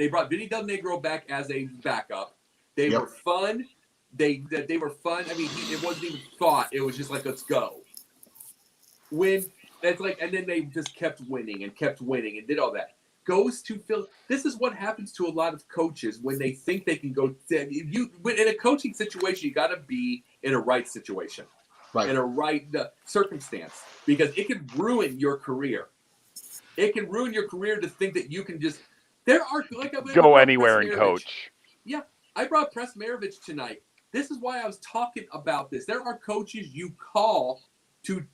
brought Vinny Del Negro back as a backup. They were fun. They were fun. I mean, it wasn't even thought. It was just like, let's go. And then they just kept winning and did all that. Goes to Phil. This is what happens to a lot of coaches when they think they can go. In a coaching situation, you got to be in a right situation, in a right circumstance, because it can ruin your career. It can ruin your career to think that you can just. There are go anywhere and coach. Yeah, I brought Press Maravich tonight. This is why I was talking about this. There are coaches you call to.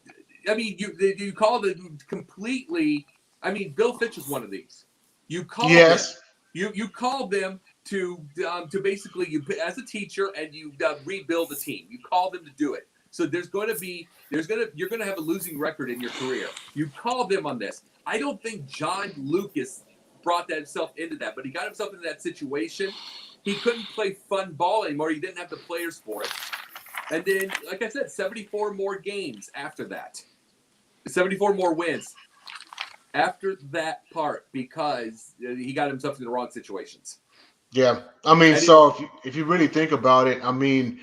I mean, you call them completely. I mean, Bill Fitch is one of these. You call them. You call them to basically as a teacher, and you rebuild the team. You call them to do it. So you're going to have a losing record in your career. You call them on this. I don't think John Lucas brought himself into that, but he got himself into that situation. He couldn't play fun ball anymore. He didn't have the players for it. And then, like I said, 74 more games after that. 74 more wins after that part, because he got himself in the wrong situations. Yeah. I mean, if you really think about it, I mean,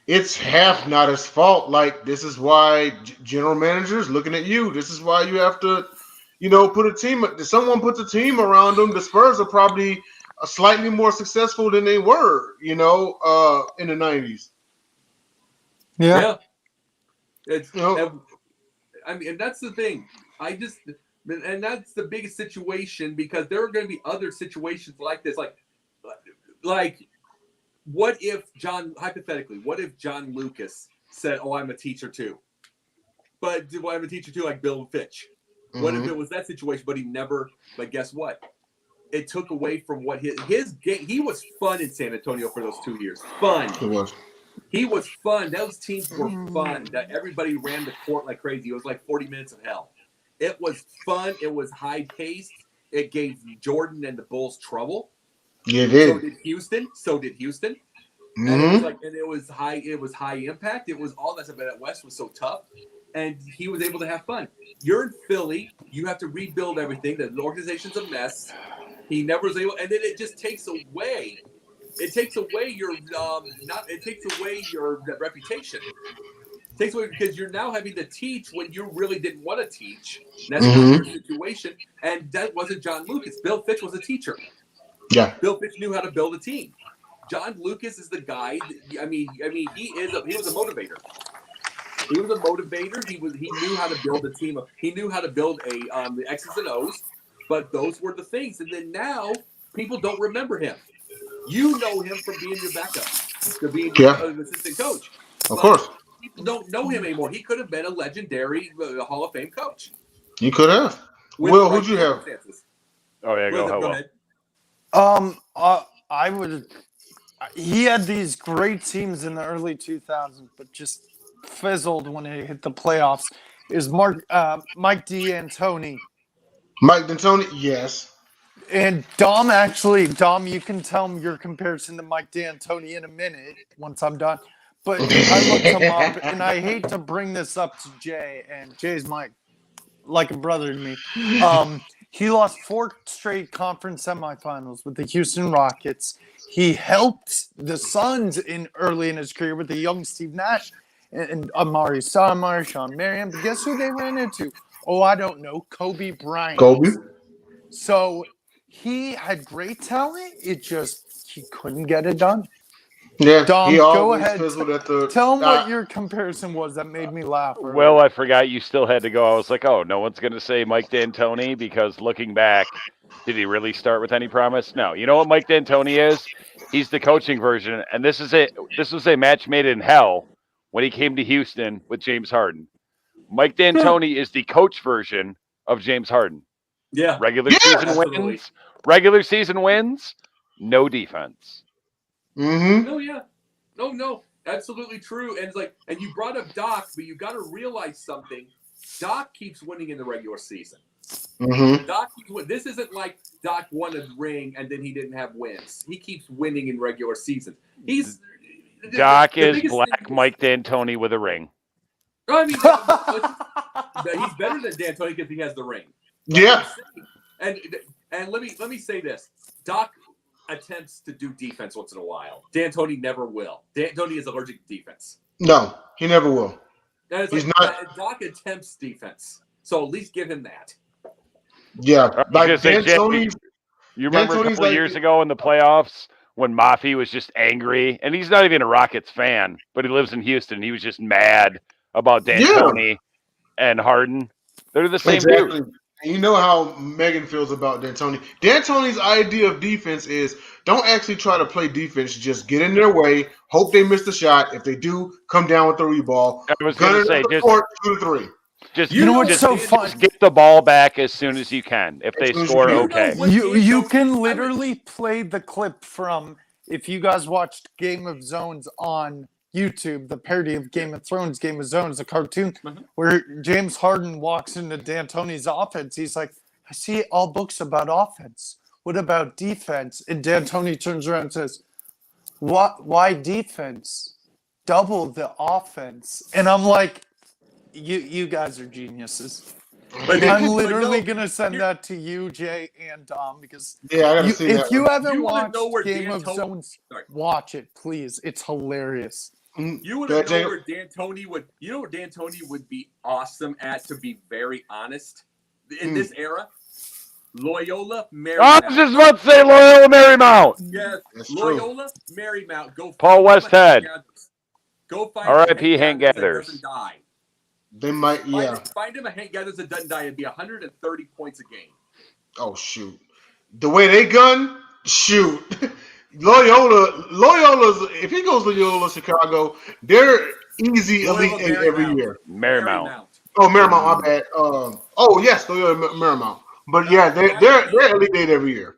it's half not his fault. Like, this is why general managers looking at you. This is why you have to, put a team. Someone puts a team around them. The Spurs are probably slightly more successful than they were, in the 90s. Yeah. It's, I mean, and that's the thing. And that's the biggest situation, because there are going to be other situations like this. Like, what if John Lucas said, "Oh, I'm a teacher too," but I'm a teacher too, like Bill Fitch. What if it was that situation, but he never? But guess what? It took away from what his game. He was fun in San Antonio for those 2 years. Fun. He was fun. Those teams were fun. That everybody ran the court like crazy. It was like 40 minutes of hell. It was fun. It was high paced. It gave Jordan and the Bulls trouble. Yeah, it did. So did Houston. And it was high. It was high impact. It was all that stuff. But at West was so tough, and he was able to have fun. You're in Philly. You have to rebuild everything. The organization's a mess. He never was able, and then it just takes away. It takes away your It takes away your reputation. It takes away, because you're now having to teach when you really didn't want to teach. That's not your situation, and that wasn't John Lucas. Bill Fitch was a teacher. Yeah. Bill Fitch knew how to build a team. John Lucas is the guy. I mean, he was a motivator. He was a motivator. He knew how to build a team. He knew how to build the X's and O's. But those were the things. And then now People don't remember him. You know him from being your backup, to being your assistant coach. Of course. People don't know him anymore. He could have been a legendary Hall of Fame coach. He could have. Will, who'd you have? Oh yeah, go ahead. I would. He had these great teams in the early 2000s, but just fizzled when it hit the playoffs. Is Mike D'Antoni? Mike D'Antoni, yes. And Dom, you can tell me your comparison to Mike D'Antoni in a minute once I'm done. But I looked him up, and I hate to bring this up to Jay, and Jay's like a brother to me. He lost 4 straight conference semifinals with the Houston Rockets. He helped the Suns early in his career with the young Steve Nash and Amari Stoudemire, Sean Marion. But guess who they ran into? Oh, I don't know. Kobe Bryant. So he had great talent. He couldn't get it done. Yeah, Dom, go ahead. Tell him what your comparison was that made me laugh. Earlier. Well, I forgot you still had to go. I was like, oh, no one's going to say Mike D'Antoni because looking back, did he really start with any promise? No. You know what Mike D'Antoni is? He's the coaching version, and this was a match made in hell when he came to Houston with James Harden. Mike D'Antoni is the coach version of James Harden. Yeah. Regular season wins, no defense. Mm-hmm. No, yeah. No. Absolutely true. And it's like, and you brought up Doc, but you got to realize something. Doc keeps winning in the regular season. Mm-hmm. Doc keeps winning. This isn't like Doc won a ring and then he didn't have wins. He keeps winning in regular seasons. Doc is Black Mike D'Antoni with a ring. I mean, he's better than D'Antoni because he has the ring. Yeah. And let me say this. Doc attempts to do defense once in a while. D'Antoni never will. D'Antoni is allergic to defense. No, he never will. He's not. Doc attempts defense, so at least give him that. Yeah, like D'Antoni. You remember a couple of years ago in the playoffs when Mafi was just angry, and he's not even a Rockets fan, but he lives in Houston. He was just mad about D'Antoni and Harden. They're the same dude. And you know how Megan feels about D'Antoni. D'Antoni's idea of defense is don't actually try to play defense. Just get in their way. Hope they miss the shot. If they do, come down with the reball. I was going to say, just court, 2-3. Just you know what's so fun? Just get the ball back as soon as you can. If they score, okay. You can literally play the clip from if you guys watched Game of Zones on YouTube, the parody of Game of Thrones, Game of Zones, a cartoon where James Harden walks into D'Antoni's offense. He's like, I see all books about offense. What about defense? And D'Antoni turns around and says, why defense? Double the offense. And I'm like, you guys are geniuses. I'm literally going to send that to you, Jay, and Dom, because I gotta see that. If you haven't watched Game of Zones, watch it, please. It's hilarious. You would know where D'Antoni would. You know where D'Antoni would be awesome at. To be very honest, in this era, Loyola Marymount. I was just about to say Loyola Marymount. Yes, Loyola Marymount. Go. Paul Westhead. Go find. R.I.P. Hank Gathers. Doesn't die. They might. Find him a Hank Gathers that doesn't die. It'd be 130 points a game. Oh shoot! The way they gun, shoot. Loyola's if he goes to Loyola Chicago, they're easy Elite Eight every year. Marymount. Oh, Marymount, my bad. Yes, Loyola Marymount. But yeah, they're Elite Eight every year.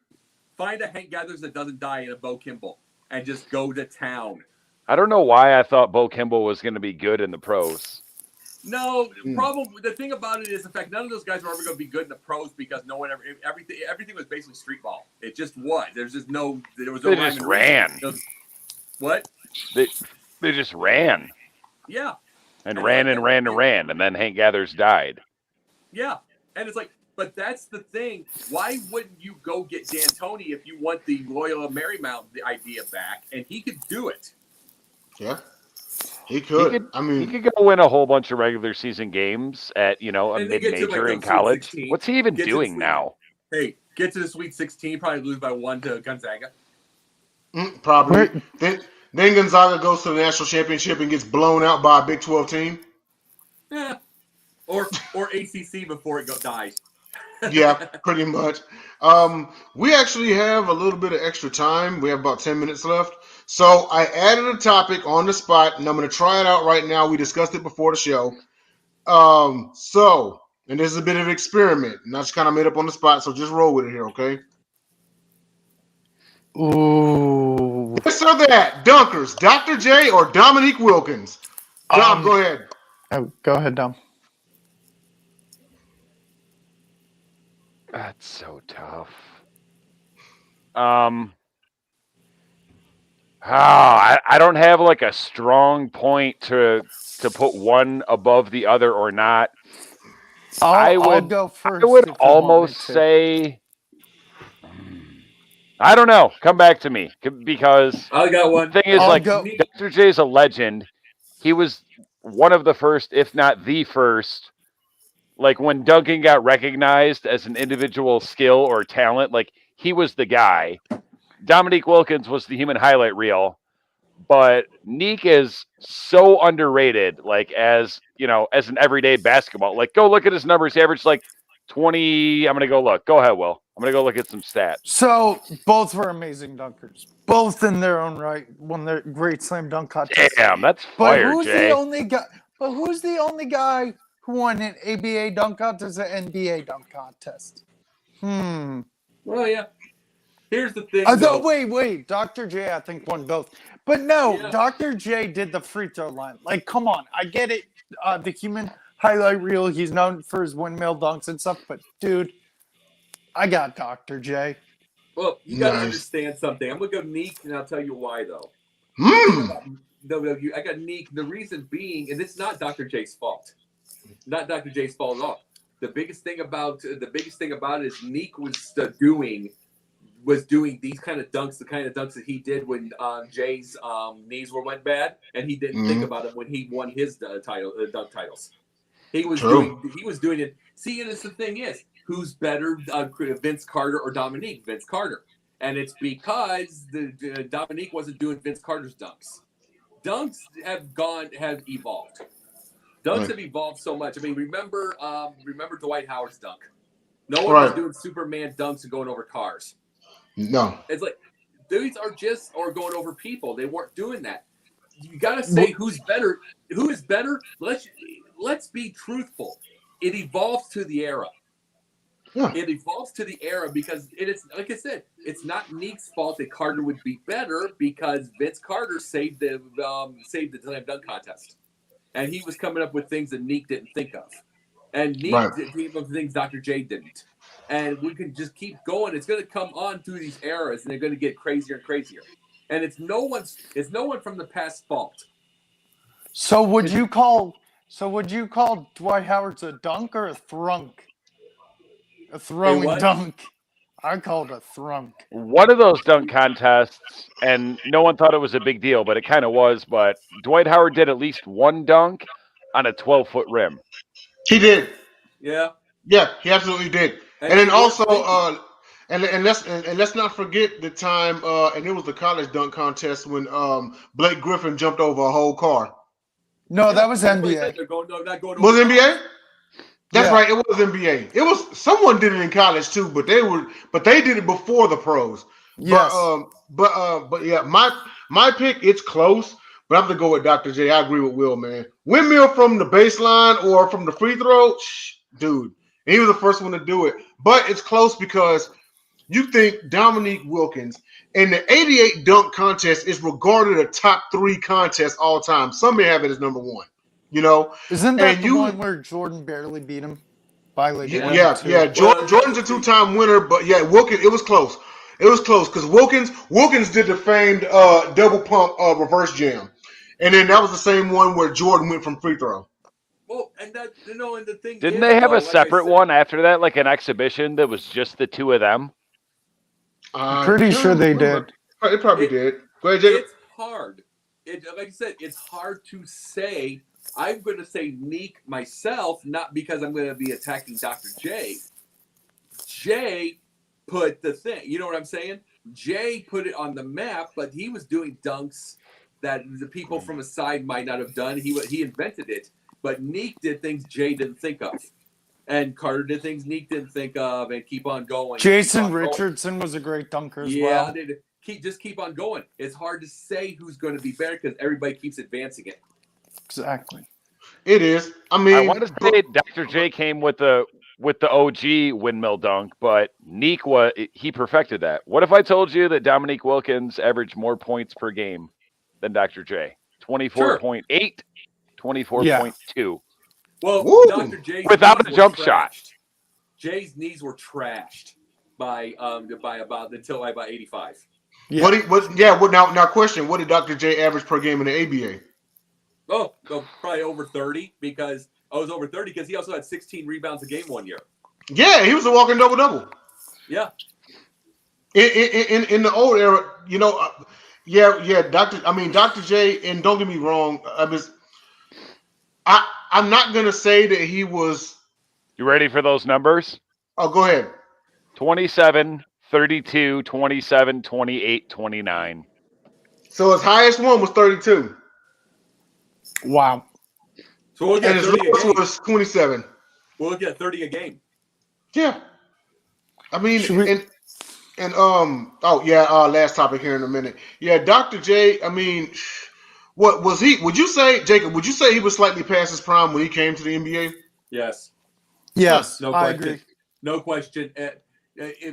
Find a Hank Gathers that doesn't die in a Bo Kimball and just go to town. I don't know why I thought Bo Kimball was going to be good in the pros. No, the thing about it is, in fact, none of those guys were ever going to be good in the pros because no one ever everything was basically street ball. It just was. There was no. They just ran. What? They just ran. Yeah. And ran, and then Hank Gathers died. Yeah, and it's like, but that's the thing. Why wouldn't you go get D'Antoni if you want the Loyola Marymount idea back? And he could do it. Yeah. He could. He could go win a whole bunch of regular season games at, a mid-major in college. What's he even doing now? Hey, get to the Sweet 16, probably lose by 1 to Gonzaga. Probably. Then Gonzaga goes to the national championship and gets blown out by a Big 12 team. Yeah. Or ACC before it dies. Yeah, pretty much. We actually have a little bit of extra time. We have about 10 minutes left. So I added a topic on the spot, and I'm going to try it out right now. We discussed it before the show. And this is a bit of an experiment, and I just kind of made up on the spot, so just roll with it here, okay? Ooh. This or that, dunkers, Dr. J or Dominique Wilkins? Dom, go ahead. Oh, go ahead, Dom. That's so tough. I don't have like a strong point to put one above the other or not. I'll go first. I would almost say, I don't know. Come back to me because I got one. The thing is, Dr. J is a legend. He was one of the first, if not the first. Like when dunking got recognized as an individual skill or talent, like he was the guy. Dominique Wilkins was the human highlight reel, but Neek is so underrated. Like as an everyday basketball. Like go look at his numbers. He averaged like 20. I'm gonna go look. Go ahead, Will. I'm gonna go look at some stats. So both were amazing dunkers, both in their own right. Won their great slam dunk contest. Damn, that's fire, who's Jay. The only guy? But who's the only guy who won an ABA dunk contest or NBA dunk contest? Well, yeah. Here's the thing. Wait. Dr. J, I think, won both. But no, yeah. Dr. J did the free throw line. Like, come on. I get it. The human highlight reel, he's known for his windmill dunks and stuff. But, dude, I got Dr. J. Well, you got to understand something. I'm going to go Neek, and I'll tell you why, though. I got Neek. The reason being, and it's not Dr. J's fault. Not Dr. J's fault at all. The biggest thing about it is Neek was doing these kind of dunks, the kind of dunks that he did when Jay's knees went bad, and he didn't think about it when he won his dunk titles. He was doing it. See, and it's the thing is, who's better, Vince Carter or Dominique? Vince Carter, and it's because Dominique wasn't doing Vince Carter's dunks. Dunks have evolved. Dunks have evolved so much. I mean, remember Dwight Howard's dunk. No one was doing Superman dunks and going over cars. No. It's like dudes are going over people. They weren't doing that. You gotta say who's better. Who is better? Let's be truthful. It evolves to the era. Yeah. It evolves to the era because it is, like I said, it's not Neek's fault that Carter would be better because Vince Carter saved the slam dunk contest, and he was coming up with things that Neek didn't think of, and Neek came up with things Dr. J didn't. And we can just keep going. It's going to come on through these eras, and they're going to get crazier and crazier. And it's no one from the past's fault. So would you call Dwight Howard's a dunk or a thrunk? A throwing dunk. I call it a thrunk. One of those dunk contests, and no one thought it was a big deal, but it kind of was. But Dwight Howard did at least one dunk on a 12-foot rim. He did. Yeah. Yeah, he absolutely did. And then also, and let's not forget the time, and it was the college dunk contest when Blake Griffin jumped over a whole car. No, that was NBA. Was it NBA? That's right. It was NBA. It was someone did it in college too, but they did it before the pros. Yes. But yeah, my pick, it's close, but I'm gonna go with Dr. J. I agree with Will, man. Windmill from the baseline or from the free throw, dude. And he was the first one to do it. But it's close because you think Dominique Wilkins and the 88 dunk contest is regarded a top 3 contest all time. Some may have it as number 1. Isn't that the one where Jordan barely beat him by like yeah. Jordan's a 2-time winner, but yeah, Wilkins. It was close. It was close because Wilkins did the famed double pump reverse jam, and then that was the same one where Jordan went from free throw. Well, and that and the thing didn't they have a separate one after that, like an exhibition that was just the two of them? I'm pretty sure they did. It probably did. Go ahead, Jacob. It's hard. Like I said, it's hard to say. I'm going to say Neek myself, not because I'm going to be attacking Dr. J. Jay put the thing. You know what I'm saying? Jay put it on the map, but he was doing dunks that the people from his side might not have done. He invented it. But Neek did things Jay didn't think of. And Carter did things Neek didn't think of, and keep on going. Jason Richardson was a great dunker as well. Yeah, just keep on going. It's hard to say who's going to be better because everybody keeps advancing it. Exactly. It is. I mean, I want to say Dr. J came with the OG windmill dunk, but Neek he perfected that. What if I told you that Dominique Wilkins averaged more points per game than Dr. J? 24.8, 24.2. Well, Woo! Dr. J's without a jump shot. Jay's knees were trashed by about 85. Yeah. Now question, what did Dr. J average per game in the ABA? Oh, probably over 30 because he also had 16 rebounds a game one year. Yeah, he was a walking double-double. Yeah. In the old era, Dr. J, and don't get me wrong, I'm not gonna say that he was. You ready for those numbers? Oh, go ahead. 27, 32, 27, 28, 29. So his highest one was 32. Wow. So we'll get and his 30 a lowest game. was 27. We'll get 30 a game. Yeah. I mean, last topic here in a minute. Yeah, Dr. J, I mean, what was he? Would you say, Jacob, he was slightly past his prime when he came to the NBA? Yes. Yes, No I question. agree. No question.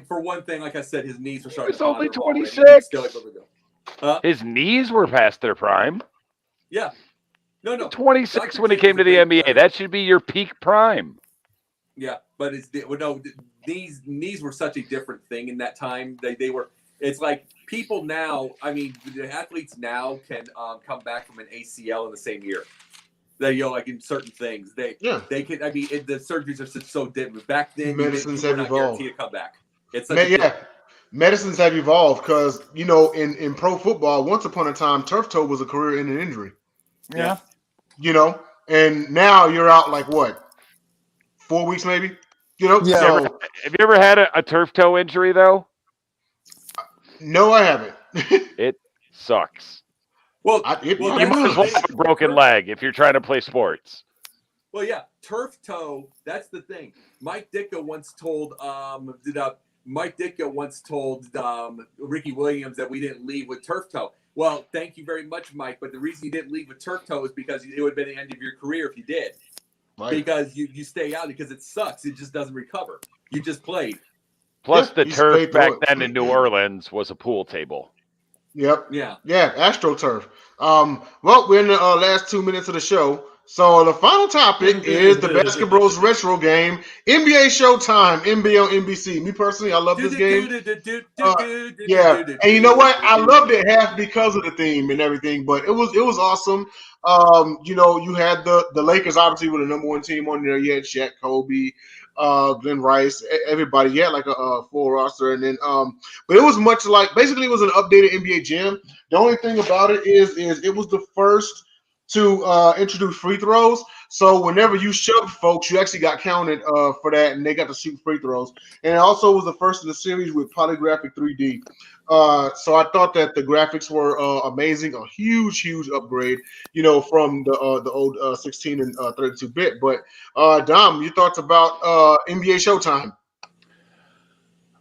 For one thing, like I said, his knees were starting He's to only bother him already. 26. He's still able to go. His knees were past their prime. Yeah. No. 26 Dr. when he J came was to the a great NBA. player. That should be your peak prime. Yeah, but these knees were such a different thing in that time. They were. It's like people now. I mean, the athletes now can come back from an ACL in the same year. They like in certain things. They can. I mean, the surgeries are so different. Back then, Medicines you were have not evolved. guaranteed a comeback. It's such medicines have evolved because in pro football, once upon a time, turf toe was a career-ending injury. Yeah. And now you're out like what? 4 weeks maybe. Yeah. So Have you ever had a turf toe injury though? no, I haven't. It sucks. Well, You might as well have a broken leg if you're trying to play sports. Well, yeah, turf toe. That's the thing. Mike Ditka once told Ricky Williams that we didn't leave with turf toe. Well, thank you very much, Mike. But the reason you didn't leave with turf toe is because it would have been the end of your career if you did. Right. Because you stay out because it sucks. It just doesn't recover. You just played. Plus, the turf back then in New Orleans was a pool table. Yep. Yeah. AstroTurf. Well, we're in the last 2 minutes of the show. So the final topic is the BasketBros retro game, NBA Showtime, NBA on NBC. Me personally, I love this game. And you know what? I loved it half because of the theme and everything, but it was awesome. You had the Lakers obviously were the number one team on there. You had Shaq, Kobe, Glenn Rice, everybody. You had like a full roster, and then but it was much like basically it was an updated NBA Jam. The only thing about it is it was the first to introduce free throws. So whenever you shoved folks, you actually got counted for that, and they got to shoot free throws. And it also was the first in the series with polygrammic 3D. So I thought that the graphics were amazing, a huge upgrade, from the old 16 and 32-bit. But Dom, your thoughts about NBA Showtime?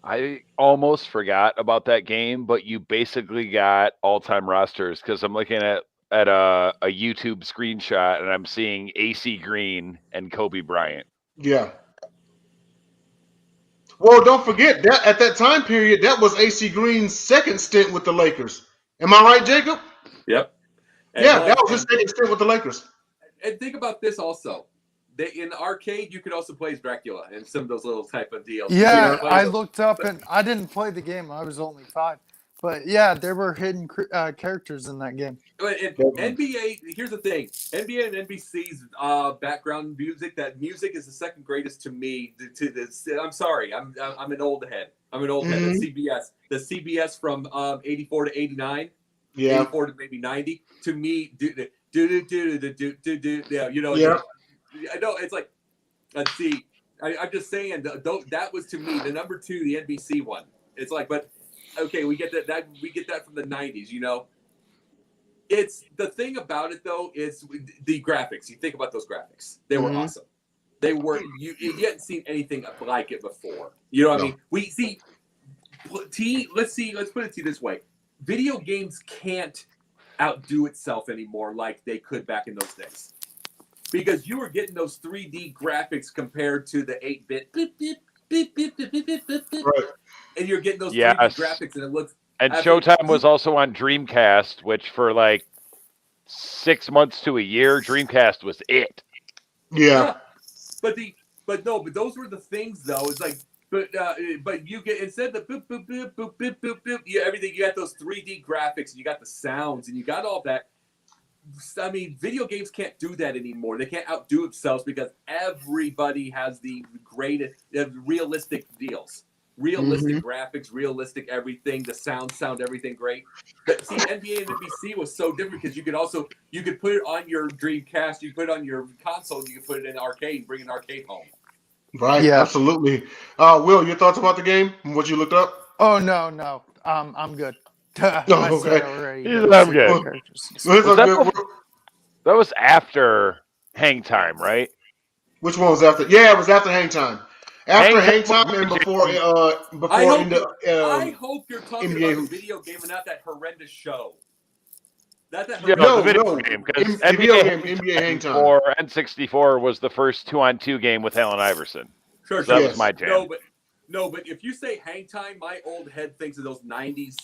I almost forgot about that game, but you basically got all-time rosters because I'm looking at a YouTube screenshot and I'm seeing AC Green and Kobe Bryant. Yeah. Well, don't forget that at that time period, that was AC Green's second stint with the Lakers. Am I right, Jacob? Yep. That was his second stint with the Lakers. And think about this also. In the arcade, you could also play as Dracula and some of those little type of deals. Yeah, I looked up and I didn't play the game. I was only 5. But yeah, there were hidden characters in that game. NBA, here's the thing: NBA and NBC's background music. That music is the second greatest to me. To this, I'm sorry, I'm an old head. I'm an old head. The CBS from 84 to 89, 84 to maybe 90. To me, yeah, Yeah. I know it's like. Let's see. I'm just saying that was to me the number 2, the NBC one. It's like, but. Okay, we get that we get that from the 90s, It's the thing about it though is the graphics. You think about those graphics. They were awesome. They were you hadn't seen anything like it before. You know what I mean? We see let's put it to you this way. Video games can't outdo itself anymore like they could back in those days. Because you were getting those 3D graphics compared to the 8-bit Right. and you're getting those 3D graphics and it looks. And Showtime was also on Dreamcast, which for like 6 months to a year, Dreamcast was it. Yeah. But those were the things though. It's like but you get instead of the boop boop boop boop boop boop boop, everything you got those 3D graphics and you got the sounds and you got all that. I mean, video games can't do that anymore. They can't outdo themselves because everybody has the greatest realistic deals. Realistic graphics, realistic everything. The sound everything great. But see, NBA and NBC was so different because you could put it on your Dreamcast, you could put it on your console, you could put it in an arcade and bring an arcade home. Right, yeah, absolutely. Will, your thoughts about the game? What you looked up? Oh no, I'm good. Oh, okay. I'm good. That was after Hang Time, right? Which one was after? Yeah, it was after Hang Time. After Hang Time and before I hope you're talking NBA about the video game and not that horrendous show. The video game. NBA Hang Time. For N64 was the first 2-on-2 game with Allen Iverson. Sure, so that was my jam. No, but if you say Hang Time, my old head thinks of those 90s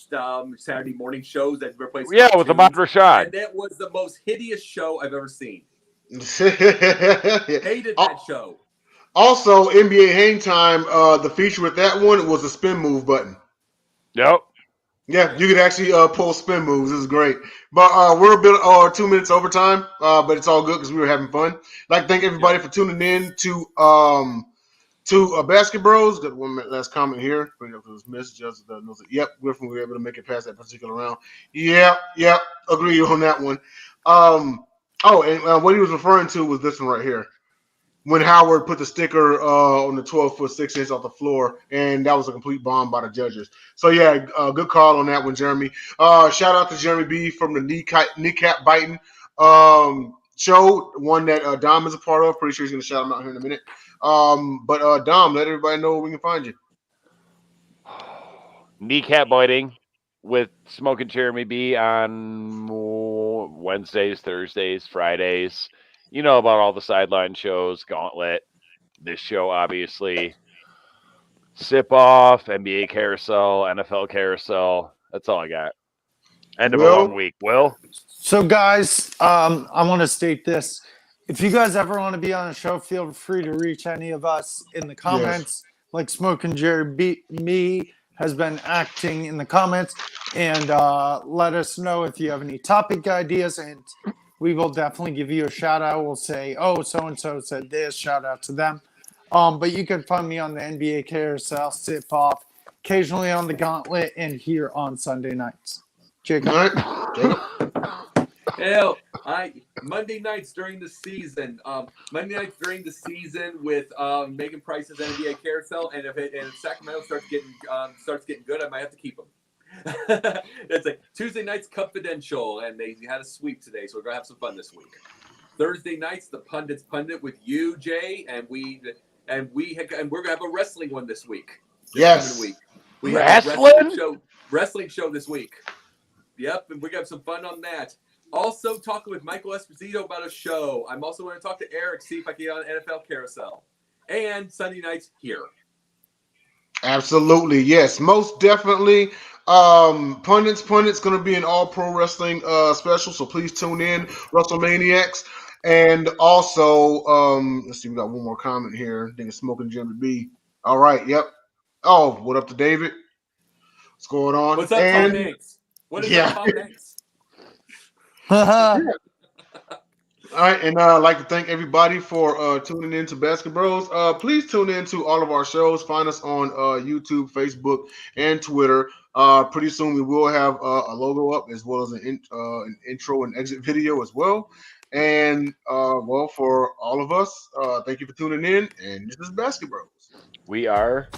Saturday morning shows that replaced with the Ahmad Rashad. And that was the most hideous show I've ever seen. Hated that show. Also, NBA Hang Time, the feature with that one was a spin move button. Yep. Yeah, you could actually pull spin moves. This is great. But we're a bit 2 minutes over time, but it's all good because we were having fun. I'd like to thank everybody for tuning in to BasketBros. Got one last comment here. Bring up this message. Yep, Griffin, we were able to make it past that particular round. Yep, agree on that one. And what he was referring to was this one right here. When Howard put the sticker on the 12-foot 6 inch off the floor, and that was a complete bomb by the judges. So yeah, good call on that one, Jeremy. Shout out to Jeremy B from the kneecap biting show, one that Dom is a part of. Pretty sure he's going to shout him out here in a minute. But Dom, let everybody know where we can find you. Kneecap biting with Smoking Jeremy B on Wednesdays, Thursdays, Fridays. You know about all the sideline shows, Gauntlet, this show, obviously. Sip Off, NBA Carousel, NFL Carousel. That's all I got. End of a long week. Will? So, guys, I want to state this. If you guys ever want to be on a show, feel free to reach any of us in the comments. Yes. Like Smoking Jerry me has been acting in the comments. And let us know if you have any topic ideas, and we will definitely give you a shout out. We'll say, so-and-so said this, shout out to them. But you can find me on the NBA Carousel, Sip Off, occasionally on the Gauntlet, and here on Sunday nights. Jacob. Hell, Monday nights during the season. With Megan Price's NBA Carousel, and if Sacramento starts getting good, I might have to keep them. It's like Tuesday nights confidential, and they had a sweep today, so we're gonna have some fun this week. Thursday nights, the pundit with you, Jay, and we're gonna have a wrestling one this week. Yes, we have a wrestling show this week. Yep, and we're gonna have some fun on that. Also, talking with Michael Esposito about a show. I'm also going to talk to Eric, see if I can get on NFL Carousel, and Sunday nights here. Absolutely, yes, most definitely. Pundit's going to be an all pro wrestling special, so please tune in, WrestleManiacs. And also, let's see, we got one more comment here. I think it's Smoking Jimmy B. All right, yep. Oh, what up to David? What's going on? What's up, Tom Hanks? What is up, Tom Hanks? All right, and I'd like to thank everybody for tuning in to BasketBros. Please tune in to all of our shows. Find us on YouTube, Facebook, and Twitter. Pretty soon we will have a logo up as well as an intro and exit video as well. And for all of us, thank you for tuning in. And this is BasketBros. We are.